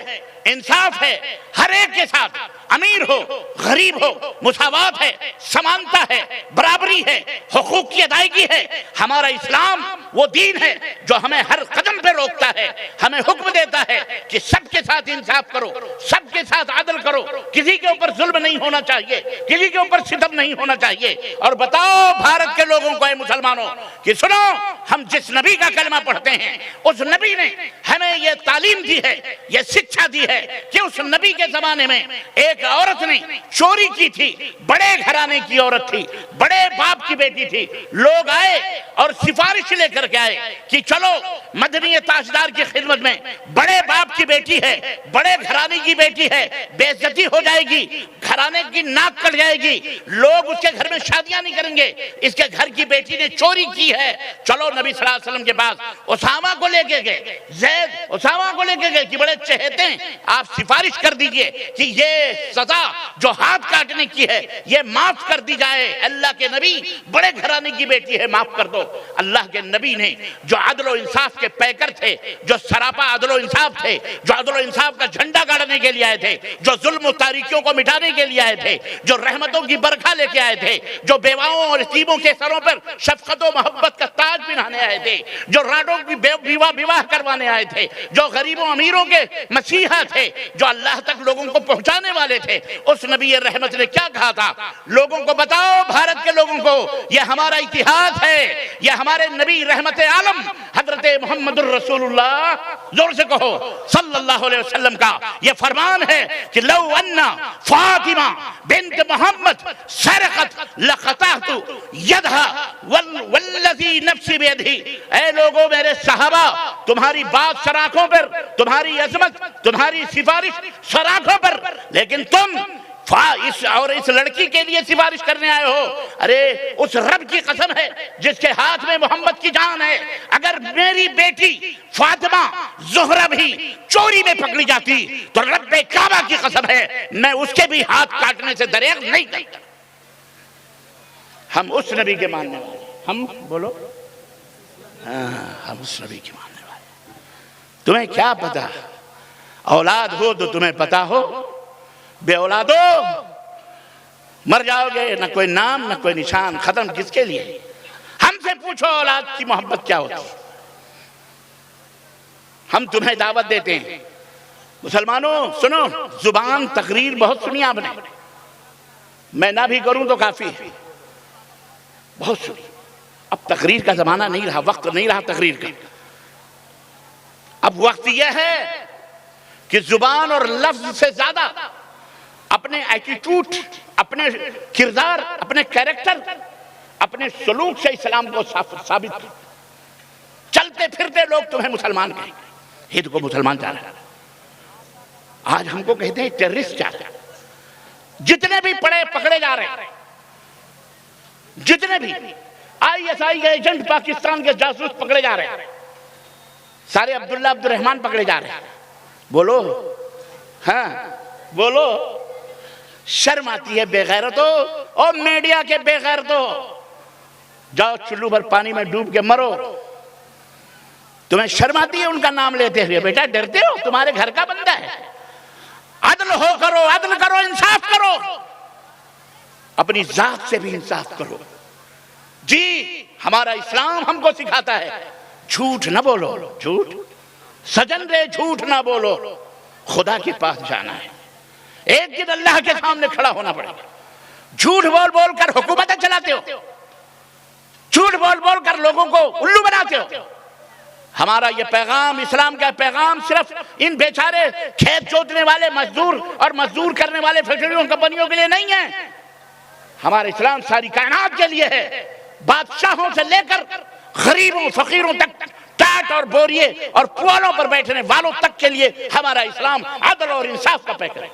انصاف ہے، ہر ایک کے ساتھ امیر ہو غریب ہو مساوات ہے، سمانتا ہے، برابری ہے، حقوق کی ادائیگی ہے۔ ہمارا اسلام وہ دین ہے جو ہمیں ہر قدم پہ روکتا ہے، ہمیں حکم دیتا ہے کہ سب کے ساتھ انصاف کرو، سب کے ساتھ عدل کرو، کسی کے اوپر ظلم نہیں ہونا چاہیے، کسی کے اوپر ستم نہیں ہونا چاہیے۔ اور بتاؤ بھارت کے لوگوں کو، اے مسلمانوں، کہ سنو ہم جس نبی کا کلمہ پڑھتے ہیں اس نبی نے ہمیں یہ تعلیم دی ہے، یہ شکشا دی ہے کہ اس نبی کے زمانے میں ایک عورت نے چوری کی تھی، بڑے گھرانے کی عورت تھی، بڑے باپ کی بیٹی تھی، لوگ آئے اور سفارش لے کر کے آئے کہ چلو مدنی تاجدار کی خدمت میں، بڑے باپ کی بیٹی ہے، بڑے گھرانے کی بیٹی ہے، بے عزتی ہو جائے گی، گھرانے کی ناک کٹ جائے گی، لوگ اس کے گھر میں شادیاں نہیں کریں گے، اس کے گھر کی بیٹی نے چوری کی ہے۔ چلو نبی صلی اللہ علیہ وسلم کے پاس اسامہ کو لے کے گئے، زید اسامہ کو لے کے گئے کہ بڑے چہتے ہیں، آپ سفارش کر دیجئے کہ یہ سزا جو ہاتھ کاٹنے کی ہے یہ معاف کر دی جائے۔ اللہ کے نبی بڑے گھرانے کی بیٹی ہے، معاف کر دو۔ اللہ کے نبی نے جو عدل و انصاف کے پیکر تھے، جو سراپا عدل و انصاف تھے، جو عدل و انصاف کا جھنڈا گاڑنے کے لیے آئے تھے، جو ظلم و تاریکیوں کو مٹانے کے لیے آئے تھے، جو رحمتوں کی برکھا لے کے آئے تھے، جو بیواؤں اور یتیموں کے سروں پر شفقت و محبت کا تاج پہنانے آئے تھے، جو راڈوں کی بیواہ کروانے آئے تھے، جو غریبوں امیروں کے مسیحا تھے، جو اللہ تک لوگوں کو پہنچانے والے تھے، اس نبی رحمت نے کیا کہا تھا؟ لوگوں کو بتاؤ، بھارت کے لوگوں کو، یہ ہمارا اتحاد ہے، یہ ہمارے نبی رحمت عالم حضرت محمد الرسول اللہ، زور سے کہو صلی اللہ علیہ وسلم کا یہ فرمان ہے کہ لو ان فاطمہ بنت محمد سرقت لقطعت يدها والذی نفسی بیدہ۔ اے لوگوں میرے صحابہ، تمہاری بات سراخوں پر، تمہاری عظمت، تمہاری سفارش سراخوں پر، لیکن تم اور اس لڑکی کے لیے سفارش کرنے آئے ہو؟ ارے اس رب کی قسم ہے جس کے ہاتھ میں محمد کی جان ہے، اگر میری بیٹی فاطمہ زہرا بھی چوری میں پکڑی جاتی تو رب کعبہ کی قسم ہے میں اس کے بھی ہاتھ کاٹنے سے دریغ نہیں کرتا۔ ہم اس نبی کے ماننے والے، ہم بولو ہم اس نبی کے ماننے والے۔ تمہیں کیا پتا؟ اولاد ہو تو تمہیں پتا ہو، بے اولادو مر جاؤ گے، نہ کوئی نام نہ کوئی نشان، ختم کس کے لیے؟ ہم سے پوچھو اولاد کی محبت کیا ہوتی؟ ہم تمہیں دعوت دیتے ہیں مسلمانوں، سنو، زبان تقریر بہت سنی آپ نے، میں نہ بھی کروں تو کافی ہے، بہت سنی۔ اب تقریر کا زمانہ نہیں رہا، وقت نہیں رہا تقریر کا، اب وقت یہ ہے کہ زبان اور لفظ سے زیادہ اپنے ایٹیٹیوڈ، اپنے کردار، اپنے کیریکٹر، اپنے سلوک سے اسلام کو ثابت۔ چلتے پھرتے لوگ تمہیں مسلمان کہیں گے، ہند کو مسلمان جا رہا ہے، آج ہم کو کہتے ہیں ٹیررسٹ جا رہا ہے۔ جتنے بھی پکڑے جا رہے ہیں، جتنے بھی ISI کے ایجنٹ پاکستان کے جاسوس پکڑے جا رہے ہیں، سارے عبداللہ عبد الرحمن پکڑے جا رہے ہیں، بولو ہاں بولو، شرم آتی ہے بے غیرتو، اور میڈیا کے بے غیرتو، جاؤ چلو بھر پانی میں ڈوب کے مرو، تمہیں شرم آتی ہے ان کا نام لیتے ہوئے؟ بیٹا ڈرتے ہو؟ تمہارے گھر کا بندہ ہے، عدل ہو کرو، عدل کرو، انصاف کرو، اپنی ذات سے بھی انصاف کرو۔ جی ہمارا اسلام ہم کو سکھاتا ہے جھوٹ نہ بولو، جھوٹ سجن رے جھوٹ نہ بولو، خدا کے پاس جانا ہے، ایک دن اللہ کے سامنے کھڑا ہونا پڑے گا۔ جھوٹ بول بول کر حکومتیں چلاتے ہو، جھوٹ بول بول کر لوگوں کو الو بناتے ہو۔ ہمارا یہ پیغام، اسلام کا پیغام صرف ان بیچارے کھیت جوتنے والے مزدور اور مزدور کرنے والے فیکٹریوں کمپنیوں کے لیے نہیں ہے، ہمارا اسلام ساری کائنات کے لیے ہے، بادشاہوں سے لے کر غریبوں فقیروں تک، ٹاٹ اور بوریے اور پوالوں پر بیٹھنے والوں تک کے لیے ہمارا اسلام عدل اور انصاف کا پیغام ہے۔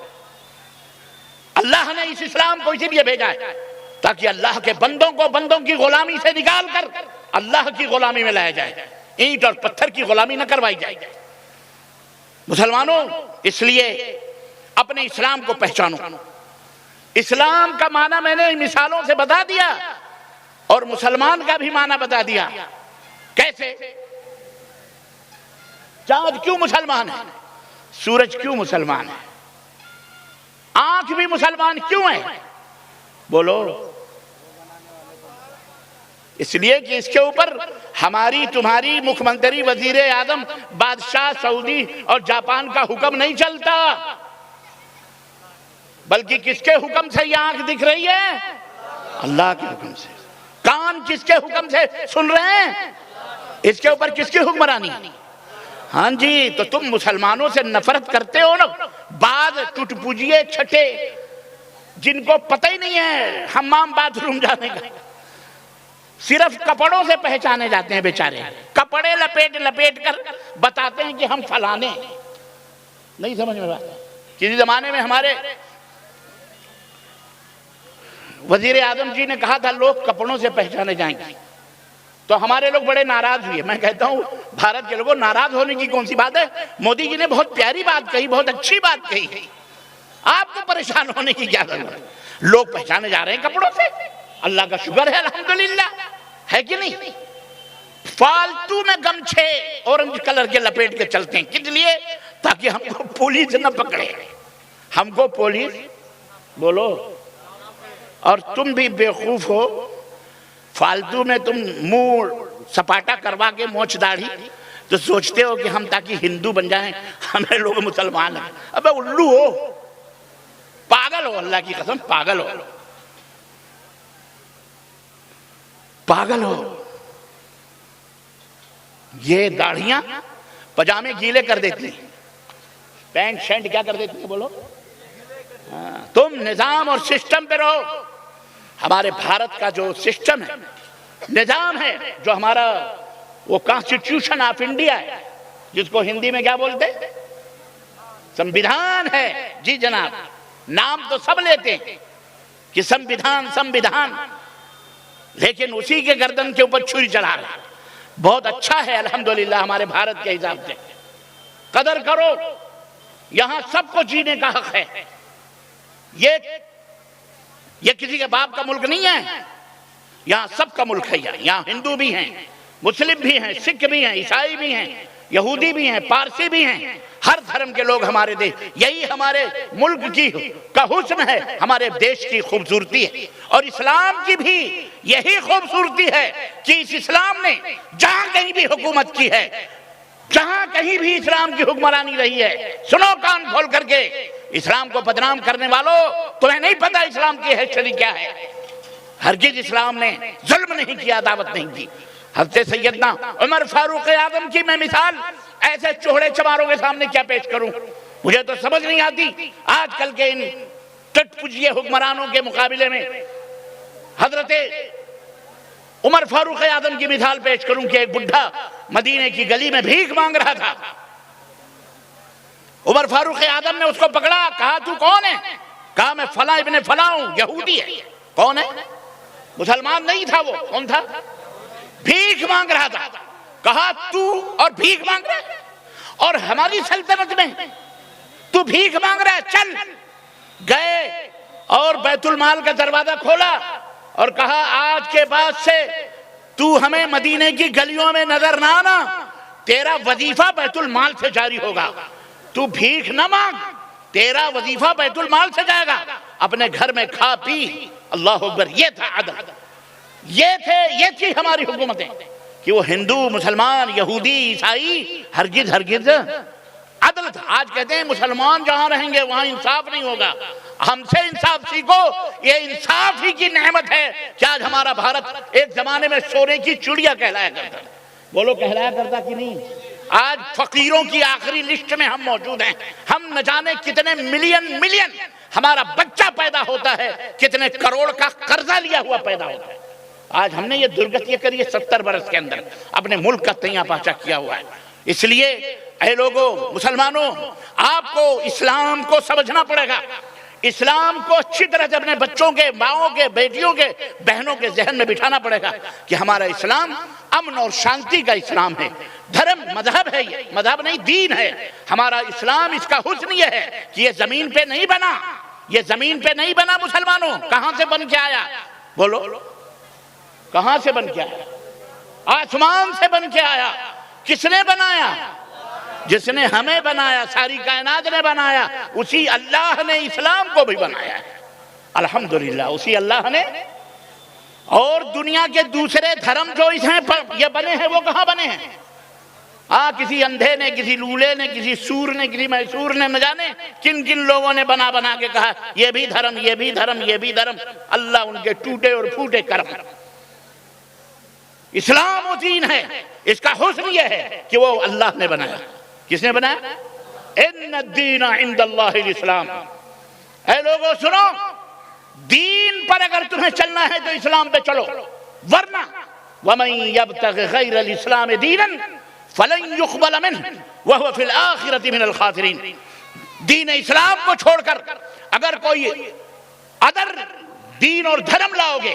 اللہ نے اس اسلام کو اسی لیے بھیجا ہے تاکہ اللہ کے بندوں کو بندوں کی غلامی سے نکال کر اللہ کی غلامی میں لایا جائے، اینٹ اور پتھر کی غلامی نہ کروائی جائے۔ مسلمانوں، اس لیے اپنے اسلام کو پہچانو۔ اسلام کا معنی میں نے مثالوں سے بتا دیا، اور مسلمان کا بھی معنی بتا دیا۔ کیسے؟ چاند کیوں مسلمان ہے؟ سورج کیوں مسلمان ہے؟ آنکھ بھی مسلمان کیوں ہے؟ بولو۔ اس لیے کہ اس کے اوپر ہماری تمہاری مکھ منتری، وزیر اعظم، بادشاہ سعودی اور جاپان کا حکم نہیں چلتا، بلکہ کس کے حکم سے یہ آنکھ دکھ رہی ہے؟ اللہ کے حکم سے۔ کان کس کے حکم سے سن رہے ہیں؟ اس کے اوپر کس کی حکمرانی؟ ہاں جی، تو تم مسلمانوں سے نفرت کرتے ہو نا، بعض ٹوٹ پوجیے چھٹے جن کو پتہ ہی نہیں ہے حمام باتھ روم جانے کا، صرف کپڑوں سے پہچانے جاتے ہیں بیچارے، کپڑے لپیٹ لپیٹ کر بتاتے ہیں کہ ہم فلانے، نہیں سمجھ میں بات۔ کسی زمانے میں ہمارے وزیر اعظم جی نے کہا تھا لوگ کپڑوں سے پہچانے جائیں گے، تو ہمارے لوگ بڑے ناراض ہوئے۔ میں کہتا ہوں بھارت کے لوگوں ناراض ہونے کی کون سی بات ہے؟ مودی جی نے بہت پیاری بات کہی، بہت اچھی بات کہی، آپ کو پریشان ہونے کی کیا ضرورت ہے؟ لوگ پہچانے جا رہے ہیں کپڑوں سے، اللہ کا شکر ہے، الحمدللہ، ہے کہ نہیں؟ فالتو میں گمچھے اورنج کلر کے لپیٹ کے چلتے ہیں، کس لیے؟ تاکہ ہم کو پولیس نہ پکڑے، ہم کو پولیس، بولو۔ اور تم بھی بیوقوف ہو، فالتو میں تم منہ سپاٹا کروا کے موچھ داڑھی تو سوچتے ہو کہ ہم تاکہ ہندو بن جائیں ہمیں لوگ مسلمان ہیں۔ ابے الو ہو، پاگل ہو، اللہ کی قسم پاگل ہو، پاگل ہو۔ یہ داڑھیاں پجامے گیلے کر دیتی ہیں، پینٹ شرٹ کیا کر دیتی ہیں؟ بولو۔ تم نظام اور سسٹم پہ رہو۔ ہمارے بھارت کا جو سسٹم ہے، نظام ہے، جو ہمارا وہ کانسٹیٹیوشن آف انڈیا ہے، جس کو ہندی میں کیا بولتے ہیں؟ سمویدھان ہے، جی جناب، نام تو سب لیتے ہیں کہ سمویدھان، لیکن اسی کے گردن کے اوپر چھری چلا رہا ہے۔ بہت اچھا ہے الحمدللہ ہمارے بھارت کے حساب سے، قدر کرو، یہاں سب کو جینے کا حق ہے۔ یہ کسی کے باپ کا ملک نہیں ہے، یہاں سب کا ملک ہے۔ یہاں ہندو بھی ہیں، مسلم بھی ہیں، سکھ بھی ہیں، عیسائی بھی ہیں، یہودی بھی ہیں، پارسی بھی ہیں، ہر دھرم کے لوگ ہمارے دیش، یہی ہمارے ملک کا حسن ہے، ہمارے دیش کی خوبصورتی ہے۔ اور اسلام کی بھی یہی خوبصورتی ہے کہ اس اسلام نے جہاں کہیں بھی حکومت کی ہے، جہاں کہیں بھی اسلام کی حکمرانی رہی ہے، سنو کان کھول کر کے، اسلام کو بدنام کرنے والوں، تمہیں نہیں پتا اسلام کی ہسٹری کیا ہے۔ ہرگز اسلام نے ظلم نہیں کیا، دعوت نہیں کی۔ حضرت سیدنا عمر فاروق اعظم کی میں مثال ایسے چوہڑے چماروں کے سامنے کیا پیش کروں، مجھے تو سمجھ نہیں آتی۔ آج کل کے ان ٹٹ پجیے حکمرانوں کے مقابلے میں حضرت عمر فاروق اعظم کی مثال پیش کروں کہ ایک بڈھا مدینے کی گلی میں بھیک مانگ رہا تھا۔ عمر فاروق اعظم نے اس کو پکڑا، کہا تو کون ہے؟ کہا میں فلاں ابن فلاں ہوں، یہودی ہے۔ کون ہے؟ مسلمان نہیں تھا وہ، کون تھا؟ بھیک مانگ رہا تھا۔ کہا تو اور بھیک مانگ رہا ہے، اور ہماری سلطنت میں تو بھیک مانگ رہا ہے، چل۔ گئے اور بیت المال کا دروازہ کھولا اور کہا آج کے بعد سے تو ہمیں مدینے کی گلیوں میں نظر نہ آنا، تیرا وظیفہ بیت المال سے جاری ہوگا، تو بھیک نہ مانگ، تیرا وظیفہ بیت المال سے جائے گا، اپنے گھر میں کھا پی۔ اللہ اکبر، یہ تھا عدل، یہ تھی ہماری حکومتیں کہ وہ ہندو، مسلمان، یہودی، عیسائی، ہرگز عدل تھا۔ آج کہتے ہیں مسلمان جہاں رہیں گے وہاں انصاف نہیں ہوگا، ہم سے انصاف سیکھو، یہ انصاف ہی کی نعمت ہے کہ آج ہمارا بھارت ایک زمانے میں سونے کی چڑیا کہلایا کرتا ہے۔ بولو کہلایا کرتا کہ نہیں؟ آج فقیروں کی آخری لسٹ میں ہم موجود ہیں۔ ہم نہ جانے کتنے ملین ہمارا بچہ پیدا ہوتا ہے، کتنے کروڑ کا قرضہ لیا ہوا پیدا ہوتا ہے۔ آج ہم نے یہ درگتی کری ہے 70 برس کے اندر، اپنے ملک کا تیاں پاچا کیا ہوا ہے۔ اس لیے اے لوگوں، مسلمانوں، آپ کو اسلام کو سمجھنا پڑے گا، اسلام کو اچھی طرح سے اپنے بچوں کے، ماؤں کے، بیٹیوں کے، بہنوں کے ذہن میں بٹھانا پڑے گا کہ ہمارا اسلام امن اور شانتی کا اسلام ہے۔ دھرم مذہب ہے، یہ مذہب نہیں، دین ہے ہمارا اسلام۔ اس کا حسن یہ ہے کہ یہ زمین پہ نہیں بنا، یہ زمین پہ نہیں بنا مسلمانوں، کہاں سے بن کے آیا؟ بولو کہاں سے بن کے آیا؟ آسمان سے بن کے آیا۔ کس نے بنایا؟ جس نے ہمیں بنایا، ساری کائنات نے بنایا، اسی اللہ نے اسلام کو بھی بنایا ہے الحمدللہ، اسی اللہ نے۔ اور دنیا کے دوسرے دھرم جو اس ہیں یہ بنے ہیں، وہ کہاں بنے ہیں؟ کسی اندھے نے، کسی لولے نے، کسی سور نے، کسی میسور نے، نہ جانے کن لوگوں نے بنا کے کہا یہ بھی دھرم، یہ بھی دھرم، یہ بھی دھرم۔ اللہ ان کے ٹوٹے اور پھوٹے کرم۔ اسلام و دین ہے، اس کا حسن یہ ہے کہ وہ اللہ نے بنایا۔ کس نے بنایا؟ ان الدین عند اللہ الاسلام۔ اے لوگوں سنو، دین پر اگر تمہیں چلنا ہے تو اسلام پہ چلو، ورنہ وَمَن يَبْتَغِ غَيْرَ الْإِسْلَامِ دِينًا فَلَن يُقْبَلَ مِنْهُ وَهُوَ فِي الْآخِرَةِ مِنَ الْخَاسِرِينَ۔ دین اسلام کو چھوڑ کر اگر کوئی ادر دین اور دھرم لاؤ گے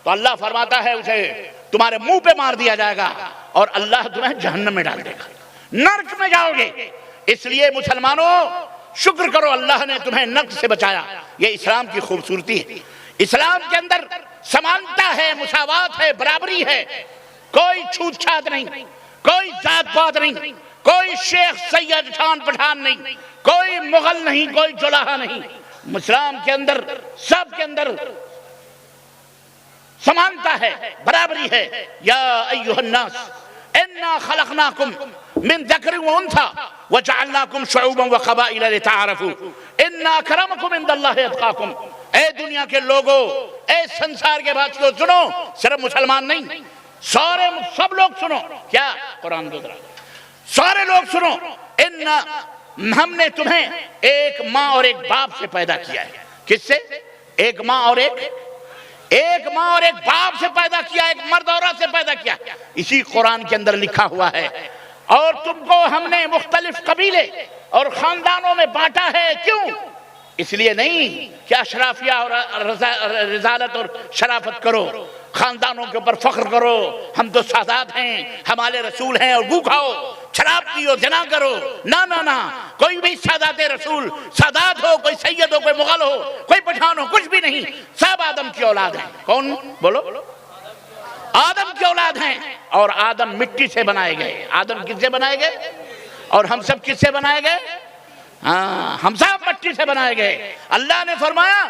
تو اللہ فرماتا ہے اسے تمہارے منہ پہ مار دیا جائے گا اور اللہ تمہیں جہنم میں ڈال دے گا، نرک میں جاؤ گے۔ اس لیے مسلمانوں شکر کرو اللہ نے تمہیں نرک سے بچایا۔ یہ اسلام کی خوبصورتی ہے۔ اسلام کے اندر سمانتا ہے، مساوات ہے، برابری ہے، کوئی چھوت چھات نہیں، کوئی ذات پات نہیں، کوئی شیخ سید خان پٹھان نہیں، کوئی مغل نہیں، کوئی جلاہا نہیں۔ اسلام کے اندر سب کے اندر سمانتا ہے، برابری ہے۔ یا ایھا الناس انا خلقناکم من ذکر و انثی وجعلناکم شعوبا وقبائل لتعارفوا ان اکرمکم عند اللہ اتقاکم۔ اے دنیا کے لوگوں، اے سنسار کے بادشاہوں، سنو، صرف مسلمان نہیں، سب لوگ سنو۔ کیا؟ قرآن دوسرا، سارے لوگ سنو۔ ہم نے تمہیں ایک ماں اور ایک باپ سے پیدا کیا ہے۔ کس سے؟ ایک ماں اور ایک باپ سے پیدا کیا، ایک مرد عورت سے پیدا کیا۔ اسی قرآن کے اندر لکھا ہوا ہے۔ اور تم کو ہم نے مختلف قبیلے اور خاندانوں میں بانٹا ہے۔ کیوں؟ اس لیے نہیں کہ اشرافیہ اور رضالت اور شرافت کرو، خاندانوں کے اوپر فخر کرو، ہم تو سادات ہیں، ہمارے رسول ہیں، اور گو کھاؤ، شراب پیو، زنا کرو، نہ نہ نہ، کوئی بھی سادات رسول، سادات ہو، کوئی سید ہو، کوئی مغل ہو، کوئی پٹھان ہو، کچھ بھی نہیں، سب آدم کی اولاد ہیں۔ کون؟ بولو۔ آدم کی اولاد ہیں، اور آدم مٹی سے بنائے گئے۔ آدم کس سے بنائے گئے؟ اور ہم سب کس سے بنائے گئے؟ ہم سب مٹی سے بنائے گئے۔ اللہ نے فرمایا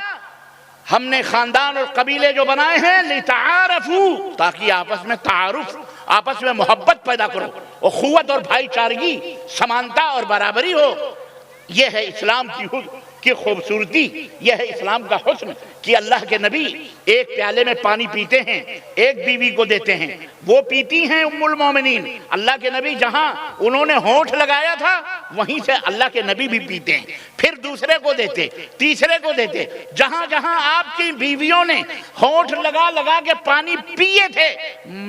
ہم نے خاندان اور قبیلے جو بنائے ہیں لِتَعَارَفُوا، تاکہ آپس میں تعارف، آپس میں محبت پیدا کرو، اخوت اور بھائی چارگی، سمانتا اور برابری ہو۔ یہ ہے اسلام کی خوبصورتی، یہ ہے اسلام کا حسن کہ اللہ کے نبی ایک پیالے میں پانی پیتے ہیں، ایک بیوی کو دیتے ہیں، وہ پیتی ہیں ام المومنین۔ اللہ کے نبی جہاں انہوں نے ہونٹ لگایا تھا وہیں سے اللہ کے نبی بھی پیتے ہیں، پھر دوسرے کو دیتے، تیسرے کو دیتے۔ جہاں جہاں آپ کی بیویوں نے ہونٹ لگا لگا کے پانی پیے تھے،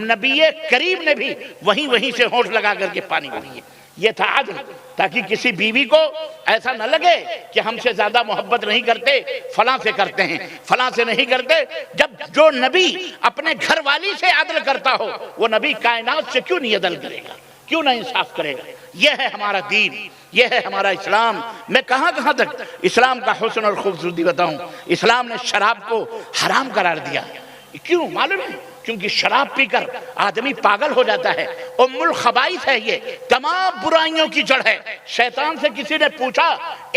نبی کریم نے بھی وہیں سے ہونٹ لگا کر کے پانی پیے۔ یہ تھا عدل، تاکہ کسی بیوی کو ایسا نہ لگے کہ ہم سے زیادہ محبت نہیں کرتے، فلاں سے کرتے ہیں، فلاں سے نہیں کرتے۔ جب جو نبی اپنے گھر والی سے عدل کرتا ہو، وہ نبی کائنات سے کیوں نہیں عدل کرے گا، کیوں نہ انصاف کرے گا؟ یہ ہے ہمارا دین، یہ ہے ہمارا اسلام۔ میں کہاں تک اسلام کا حسن اور خوبصورتی بتاؤں۔ اسلام نے شراب کو حرام قرار دیا۔ کیوں؟ معلوم ہے، کیونکہ شراب پی کر آدمی پاگل ہو جاتا ہے۔ ام الخبائث ہے، یہ تمام برائیوں کی جڑ ہے۔ شیطان سے کسی نے پوچھا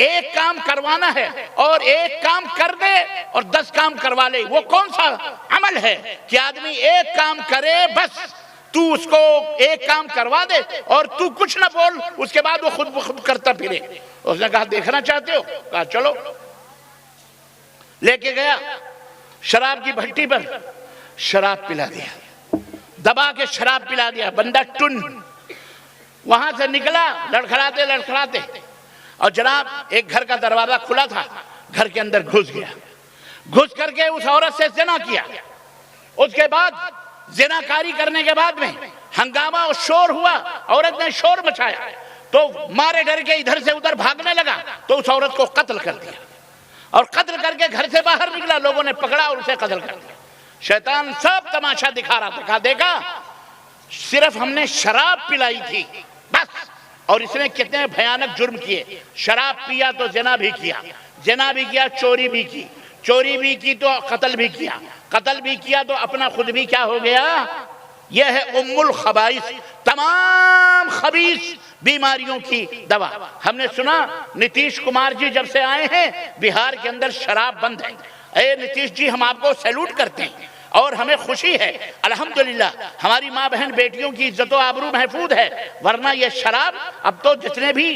ایک کام کروانا ہے اور ایک کام کر دے اور 10 کام کروا لے، وہ کون سا عمل ہے کہ آدمی ایک کام کرے بس تو اس کو ایک کام کروا دے اور تو کچھ نہ بول، اس کے بعد وہ خود بخود کرتا پھرے؟ اس نے کہا دیکھنا چاہتے ہو؟ کہا چلو۔ لے کے گیا شراب کی بھٹی پر، شراب پلا دیا، دبا کے شراب پلا دیا، بندہ ٹن۔ وہاں سے نکلا لڑکھڑاتے لڑکھڑاتے، اور جناب ایک گھر کا دروازہ کھلا تھا، گھر کے اندر گھس گیا، گھس کر کے اس عورت سے زنا کیا۔ اس کے بعد زناکاری کرنے کے بعد میں ہنگامہ اور شور ہوا، عورت نے شور مچایا تو مارے ڈر کے ادھر سے ادھر بھاگنے لگا، تو اس عورت کو قتل کر دیا، اور قتل کر کے گھر سے باہر نکلا، لوگوں نے پکڑا اور اسے قتل کر دیا۔ شیطان سب تماشا دکھا رہا تھا، کہا دیکھا صرف ہم نے شراب پلائی تھی بس، اور اس نے کتنے بھیانک جرم کیے۔ شراب پیا تو زنا بھی کیا، زنا بھی کیا، چوری بھی کی، چوری بھی کی تو قتل بھی کیا، قتل بھی کیا تو اپنا خود بھی کیا ہو گیا۔ یہ ہے ام الخبائث، تمام خبیث بیماریوں کی دوا۔ ہم نے سنا نتیش کمار جی جب سے آئے ہیں بہار کے اندر شراب بند ہے۔ اے نتیش جی، ہم آپ کو سیلوٹ کرتے ہیں اور ہمیں خوشی ہے، الحمدللہ ہماری ماں بہن بیٹیوں کی عزت و آبرو محفوظ ہے، ورنہ یہ شراب اب تو جتنے بھی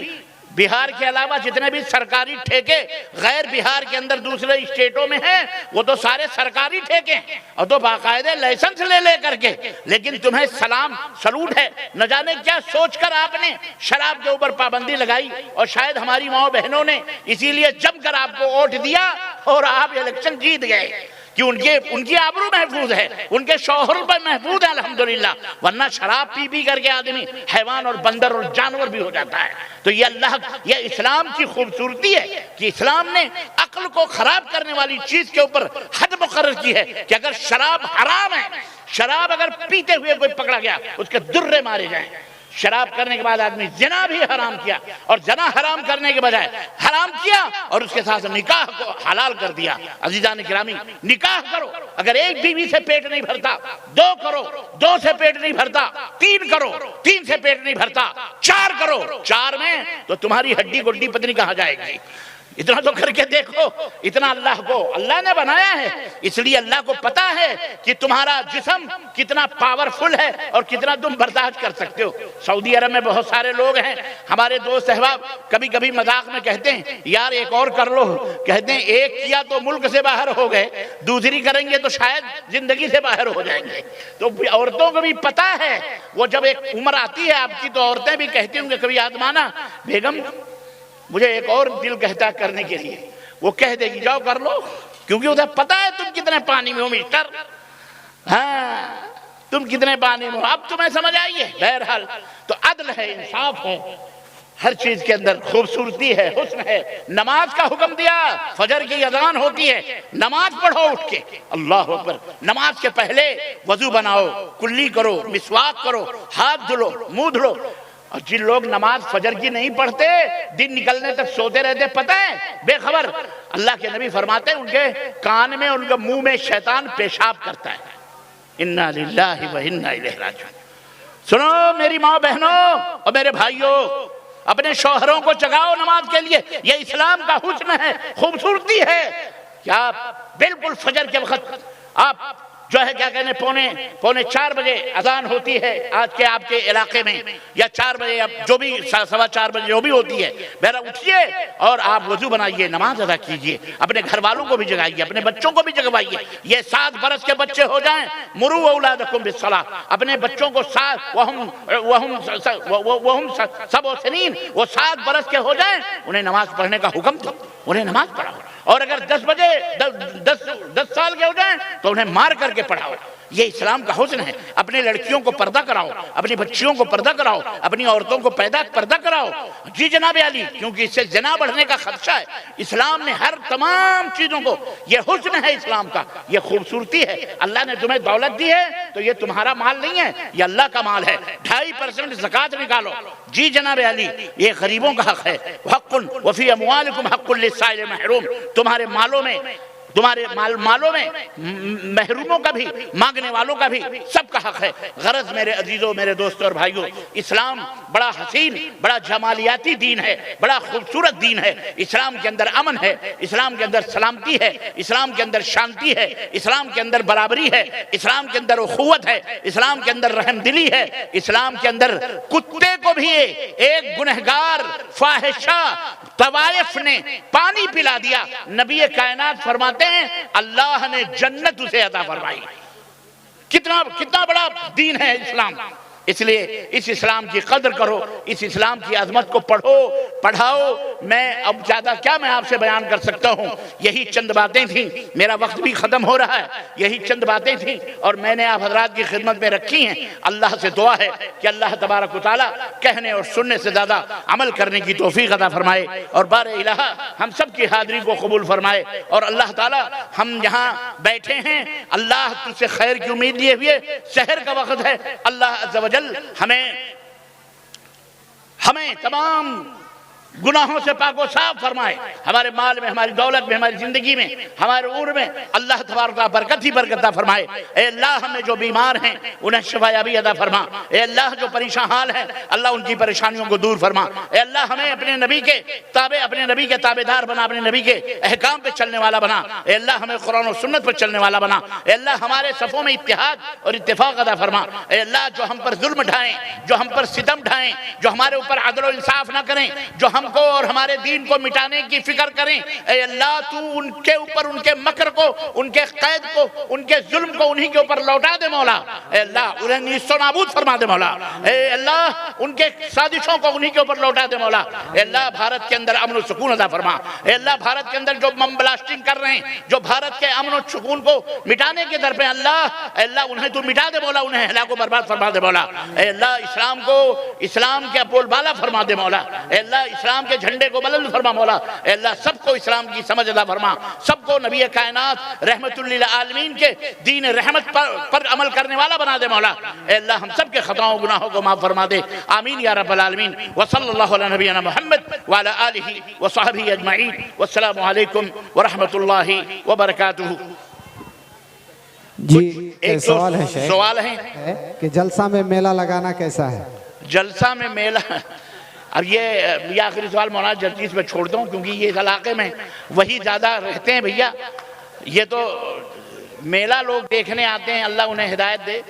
بہار کے علاوہ جتنے بھی سرکاری ٹھیکے غیر بہار کے اندر دوسرے اسٹیٹوں میں ہیں، وہ تو سارے سرکاری ٹھیکے ہیں اور تو باقاعدہ لائسنس لے کر کے، لیکن تمہیں سلام سلوٹ ہے۔ نہ جانے کیا سوچ کر آپ نے شراب کے اوپر پابندی لگائی، اور شاید ہماری ماں بہنوں نے اسی لیے جم کر آپ کو ووٹ دیا اور آپ الیکشن جیت گئے کہ ان کی آبرو محفوظ ہے، ان کے شوہر پر محفوظ ہے الحمدللہ، ورنہ شراب پی کر کے آدمی حیوان اور بندر اور جانور بھی ہو جاتا ہے۔ تو یہ اسلام کی خوبصورتی ہے کہ اسلام نے عقل کو خراب کرنے والی چیز کے اوپر حد مقرر کی ہے کہ اگر شراب حرام ہے، شراب اگر پیتے ہوئے کوئی پکڑا گیا اس کے درے مارے جائیں۔ شراب کرنے کے بعد آدمی زنا بھی حرام کیا، اور زنا حرام کرنے کے بجائے حرام کیا اور اس کے ساتھ نکاح کو حلال کر دیا۔ عزیزان گرامی، نکاح کرو، اگر ایک بیوی سے پیٹ نہیں بھرتا 2 کرو، 2 سے پیٹ نہیں بھرتا 3 کرو، 3 سے پیٹ نہیں بھرتا 4 کرو، 4 میں تو تمہاری ہڈی گڈی پتنی کہاں جائے گی؟ اتنا تو کر کے دیکھو، اتنا اللہ نے بنایا ہے، اس لیے اللہ کو پتا ہے کہ تمہارا جسم کتنا پاورفل ہے اور کتنا تم برداشت کر سکتے ہو۔ سعودی عرب میں بہت سارے لوگ ہیں، ہمارے دوست احباب کبھی کبھی مذاق میں کہتے ہیں یار ایک اور کر لو، کہتے ہیں ایک کیا تو ملک سے باہر ہو گئے، دوسری کریں گے تو شاید زندگی سے باہر ہو جائیں گے۔ تو عورتوں کو بھی پتا ہے، وہ جب ایک عمر آتی ہے آپ کی تو عورتیں بھی کہتی ہوں کہ کبھی آدمانا بیگم مجھے ایک اور دل کہتا کرنے کے لیے، وہ کہہ دے گی جاؤ کر لو، کیونکہ ادھر پتا ہے تم کتنے پانی میں ہو مسٹر، ہاں تم کتنے پانی میں ہو، اب تمہیں سمجھ آئیے۔ بہرحال تو عدل ہے، انصاف ہے، ہر چیز کے اندر خوبصورتی ہے، حسن ہے۔ نماز کا حکم دیا، فجر کی اذان ہوتی ہے، نماز پڑھو اٹھ کے، اللہ اکبر۔ نماز کے پہلے وضو بناؤ، کلی کرو، مسواک کرو، ہاتھ دھلو، منہ دھلو۔ اور جن لوگ نماز فجر کی نہیں پڑھتے، دن نکلنے تک سوتے رہتے، پتہ ہے بے خبر، اللہ کے نبی فرماتے ہیں ان کے کان میں، ان کے منہ میں شیطان پیشاب کرتا ہے۔ انا للہ و انا الیہ راجعون۔ سنو میری ماں بہنوں اور میرے بھائیوں، اپنے شوہروں کو جگاؤ نماز کے لیے، یہ اسلام کا حسن ہے، خوبصورتی ہے کہ آپ بالکل فجر کے وقت آپ جو ہے کیا کہنے پونے 4 بجے اذان ہوتی ہے آج کے آپ کے علاقے میں، یا 4 بجے، جو بھی 4:15 بجے جو بھی ہوتی ہے، بہرحال اٹھیے اور آپ وضو بنائیے، نماز ادا کیجئے، اپنے گھر والوں کو بھی جگائیے، اپنے بچوں کو بھی جگوائیے۔ یہ 7 برس کے بچے ہو جائیں، مروا اولادکم بالصلاۃ، اپنے بچوں کو وہم سبع سنین، وہ 7 برس کے ہو جائیں، انہیں نماز پڑھنے کا حکم دو، انہیں نماز پڑھاؤ۔ اور اگر 10 سال کے ہو جائیں تو انہیں مار کر کے پڑھاؤ۔ یہ اسلام کا حسن ہے۔ اپنی لڑکیوں کو پردہ کراؤ، اپنی بچیوں کو پردہ کراؤ، اپنی عورتوں کو پردہ کراؤ۔ جی جناب علی، کیونکہ اس سے زنا بڑھنے کا خدشہ ہے۔ اسلام نے ہر تمام چیزوں کو، یہ حسن ہے اسلام کا، یہ خوبصورتی ہے۔ اللہ نے تمہیں دولت دی ہے تو یہ تمہارا مال نہیں ہے، یہ اللہ کا مال ہے۔ 2.5% زکوٰۃ نکالو۔ جی جناب علی، یہ غریبوں کا حق ہے۔ حق وفی اموالکم حق للسائل محروم، تمہارے مالوں میں محروموں کا بھی، مانگنے والوں کا بھی، سب کا حق ہے۔ غرض میرے عزیزوں، میرے دوستوں اور بھائیوں، اسلام بڑا حسین، بڑا جمالیاتی دین ہے، بڑا خوبصورت دین ہے۔ اسلام کے اندر امن ہے، اسلام کے اندر سلامتی ہے، اسلام کے اندر شانتی ہے، اسلام کے اندر برابری ہے، اسلام کے اندر اخوت ہے، اسلام کے اندر رحم دلی ہے، اسلام کے اندر کتے کو بھی ایک گنہگار فاحشہ طوائف نے پانی پلا دیا، نبی کائنات فرماتے ہیں اللہ نے جنت اسے عطا فرمائی۔ کتنا بڑا دین ہے اسلام۔ اس لیے اس اسلام کی قدر کرو، اس اسلام کی عظمت کو پڑھاؤ۔ میں اب زیادہ کیا میں آپ سے بیان کر سکتا ہوں، یہی چند باتیں تھیں، میرا وقت بھی ختم ہو رہا ہے، یہی چند باتیں تھیں اور میں نے آپ حضرات کی خدمت میں رکھی ہیں۔ اللہ سے دعا ہے کہ اللہ تبارک و تعالیٰ کہنے اور سننے سے زیادہ عمل کرنے کی توفیق عطا فرمائے، اور بار الہ ہم سب کی حاضری کو قبول فرمائے۔ اور اللہ تعالیٰ ہم یہاں بیٹھے ہیں، اللہ تجھ سے خیر کی امید لیے ہوئے، سحر کا وقت ہے، اللہ عز و جل ہمیں تمام گناہوں سے پاک و صاف فرمائے، ہمارے مال میں، ہماری دولت میں، ہماری زندگی میں، ہمارے عمر میں اللہ تبارک و برکت ہی برکت عطا فرمائے۔ اے اللہ ہمیں جو بیمار ہیں انہیں شفا یابی عطا فرما، اے اللہ جو پریشان حال ہیں اللہ ان کی پریشانیوں کو دور فرما، اے اللہ ہمیں اپنے نبی کے تابعدار بنا، اپنے نبی کے احکام پہ چلنے والا بنا، اے اللہ ہمیں قرآن و سنت پر چلنے والا بنا، اے اللہ ہمارے صفوں میں اتحاد اور اتفاق عطا فرما، اے اللہ جو ہم پر ظلم ڈھائیں، جو ہم پر ستم ڈھائیں، جو ہمارے اوپر عدل و انصاف نہ کریں، جو ہم کو اور ہمارے دین کو مٹانے کی فکر کریں، اے اللہ تو ان کے اوپر، ان کے مکر کو، ان کے قید کو، ان کے ظلم کو انہی کے اوپر لوٹا دے مولا، اے اللہ انہیں نیست و نابود فرما دے مولا، اے اللہ ان کے سازشوں کو انہی کے اوپر لوٹا دے مولا، اے اللہ بھارت کے اندر امن و سکون عطا فرما، اے اللہ بھارت کے اندر جو بم بلاسٹنگ کر رہے ہیں، جو بھارت کے امن و سکون کو مٹانے کے در پہ اللہ، اے اللہ انہیں تو مٹا دے مولا، انہیں ہلاک و برباد فرما دے مولا، اے اللہ اسلام کے بول بالا فرما دے مولا، اے اللہ اسلام کے جھنڈے کو بلند فرما مولا، اے اللہ سب کو اسلام کی سمجھ عطا فرما، سب کو نبی کائنات رحمت للعالمین کے دین رحمت پر عمل کرنے والا بنا دے مولا، اے اللہ ہم سب کے خطاؤں گناہوں کو معاف فرما دے، آمین یا رب العالمین، وصلی اللہ علی نبینا محمد وعلی آلہ وصحبہ اجمعین، والسلام علیکم ورحمۃ اللہ وبرکاتہ۔ جی ایک سوال ہے شیخ، سوال ہے کہ جلسہ میں میلہ لگانا کیسا ہے؟ جلسہ میں میلہ، اب یہ آخری سوال مولانا جلدی میں چھوڑ دوں کیونکہ یہ اس علاقے میں وہی زیادہ رہتے ہیں بھیا، یہ تو میلہ لوگ دیکھنے آتے ہیں، اللہ انہیں ہدایت دے۔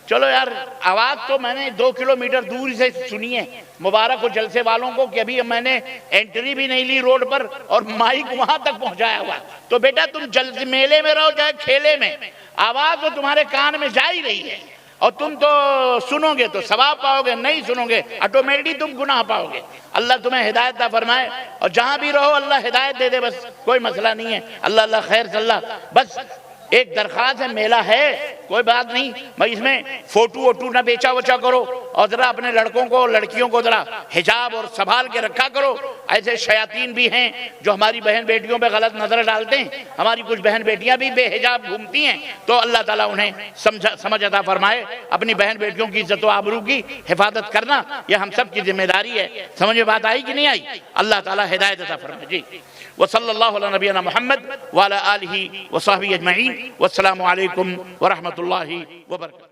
چلو یار آواز تو میں نے 2 کلومیٹر دور سے سنی ہے، مبارک ہو جلسے والوں کو کہ ابھی میں نے انٹری بھی نہیں لی روڈ پر اور مائک وہاں تک پہنچایا ہوا، تو بیٹا تم جلسے میلے میں رہو چاہے کھیلے میں، آواز تو تمہارے کان میں جا ہی رہی ہے، اور تم تو سنو گے تو ثواب پاؤ گے، نہیں سنو گے آٹومیٹکلی تم گناہ پاؤ گے۔ اللہ تمہیں ہدایت عطا فرمائے، اور جہاں بھی رہو اللہ ہدایت دے دے، بس کوئی مسئلہ نہیں ہے، اللہ خیر صلی اللہ، بس ایک درخواست ہے، میلہ ہے کوئی بات نہیں، میں اس میں فوٹو ووٹو نہ بیچا وچا کرو، اور ذرا اپنے لڑکوں کو لڑکیوں کو ذرا حجاب اور سنبھال کے رکھا کرو۔ ایسے شیاطین بھی ہیں جو ہماری بہن بیٹیوں پہ غلط نظر ڈالتے ہیں، ہماری کچھ بہن بیٹیاں بھی بے حجاب گھومتی ہیں، تو اللہ تعالیٰ انہیں سمجھ عطا فرمائے۔ اپنی بہن بیٹیوں کی عزت و آبرو کی حفاظت کرنا یہ ہم سب کی ذمہ داری ہے۔ سمجھ میں بات آئی کہ نہیں آئی؟ اللہ تعالیٰ ہدایت عطا فرمائے۔ جی وصلی اللہ علی نبینا محمد وعلی آلہ وصحبہ اجمعین، والسلام علیکم ورحمۃ اللہ وبرکاتہ۔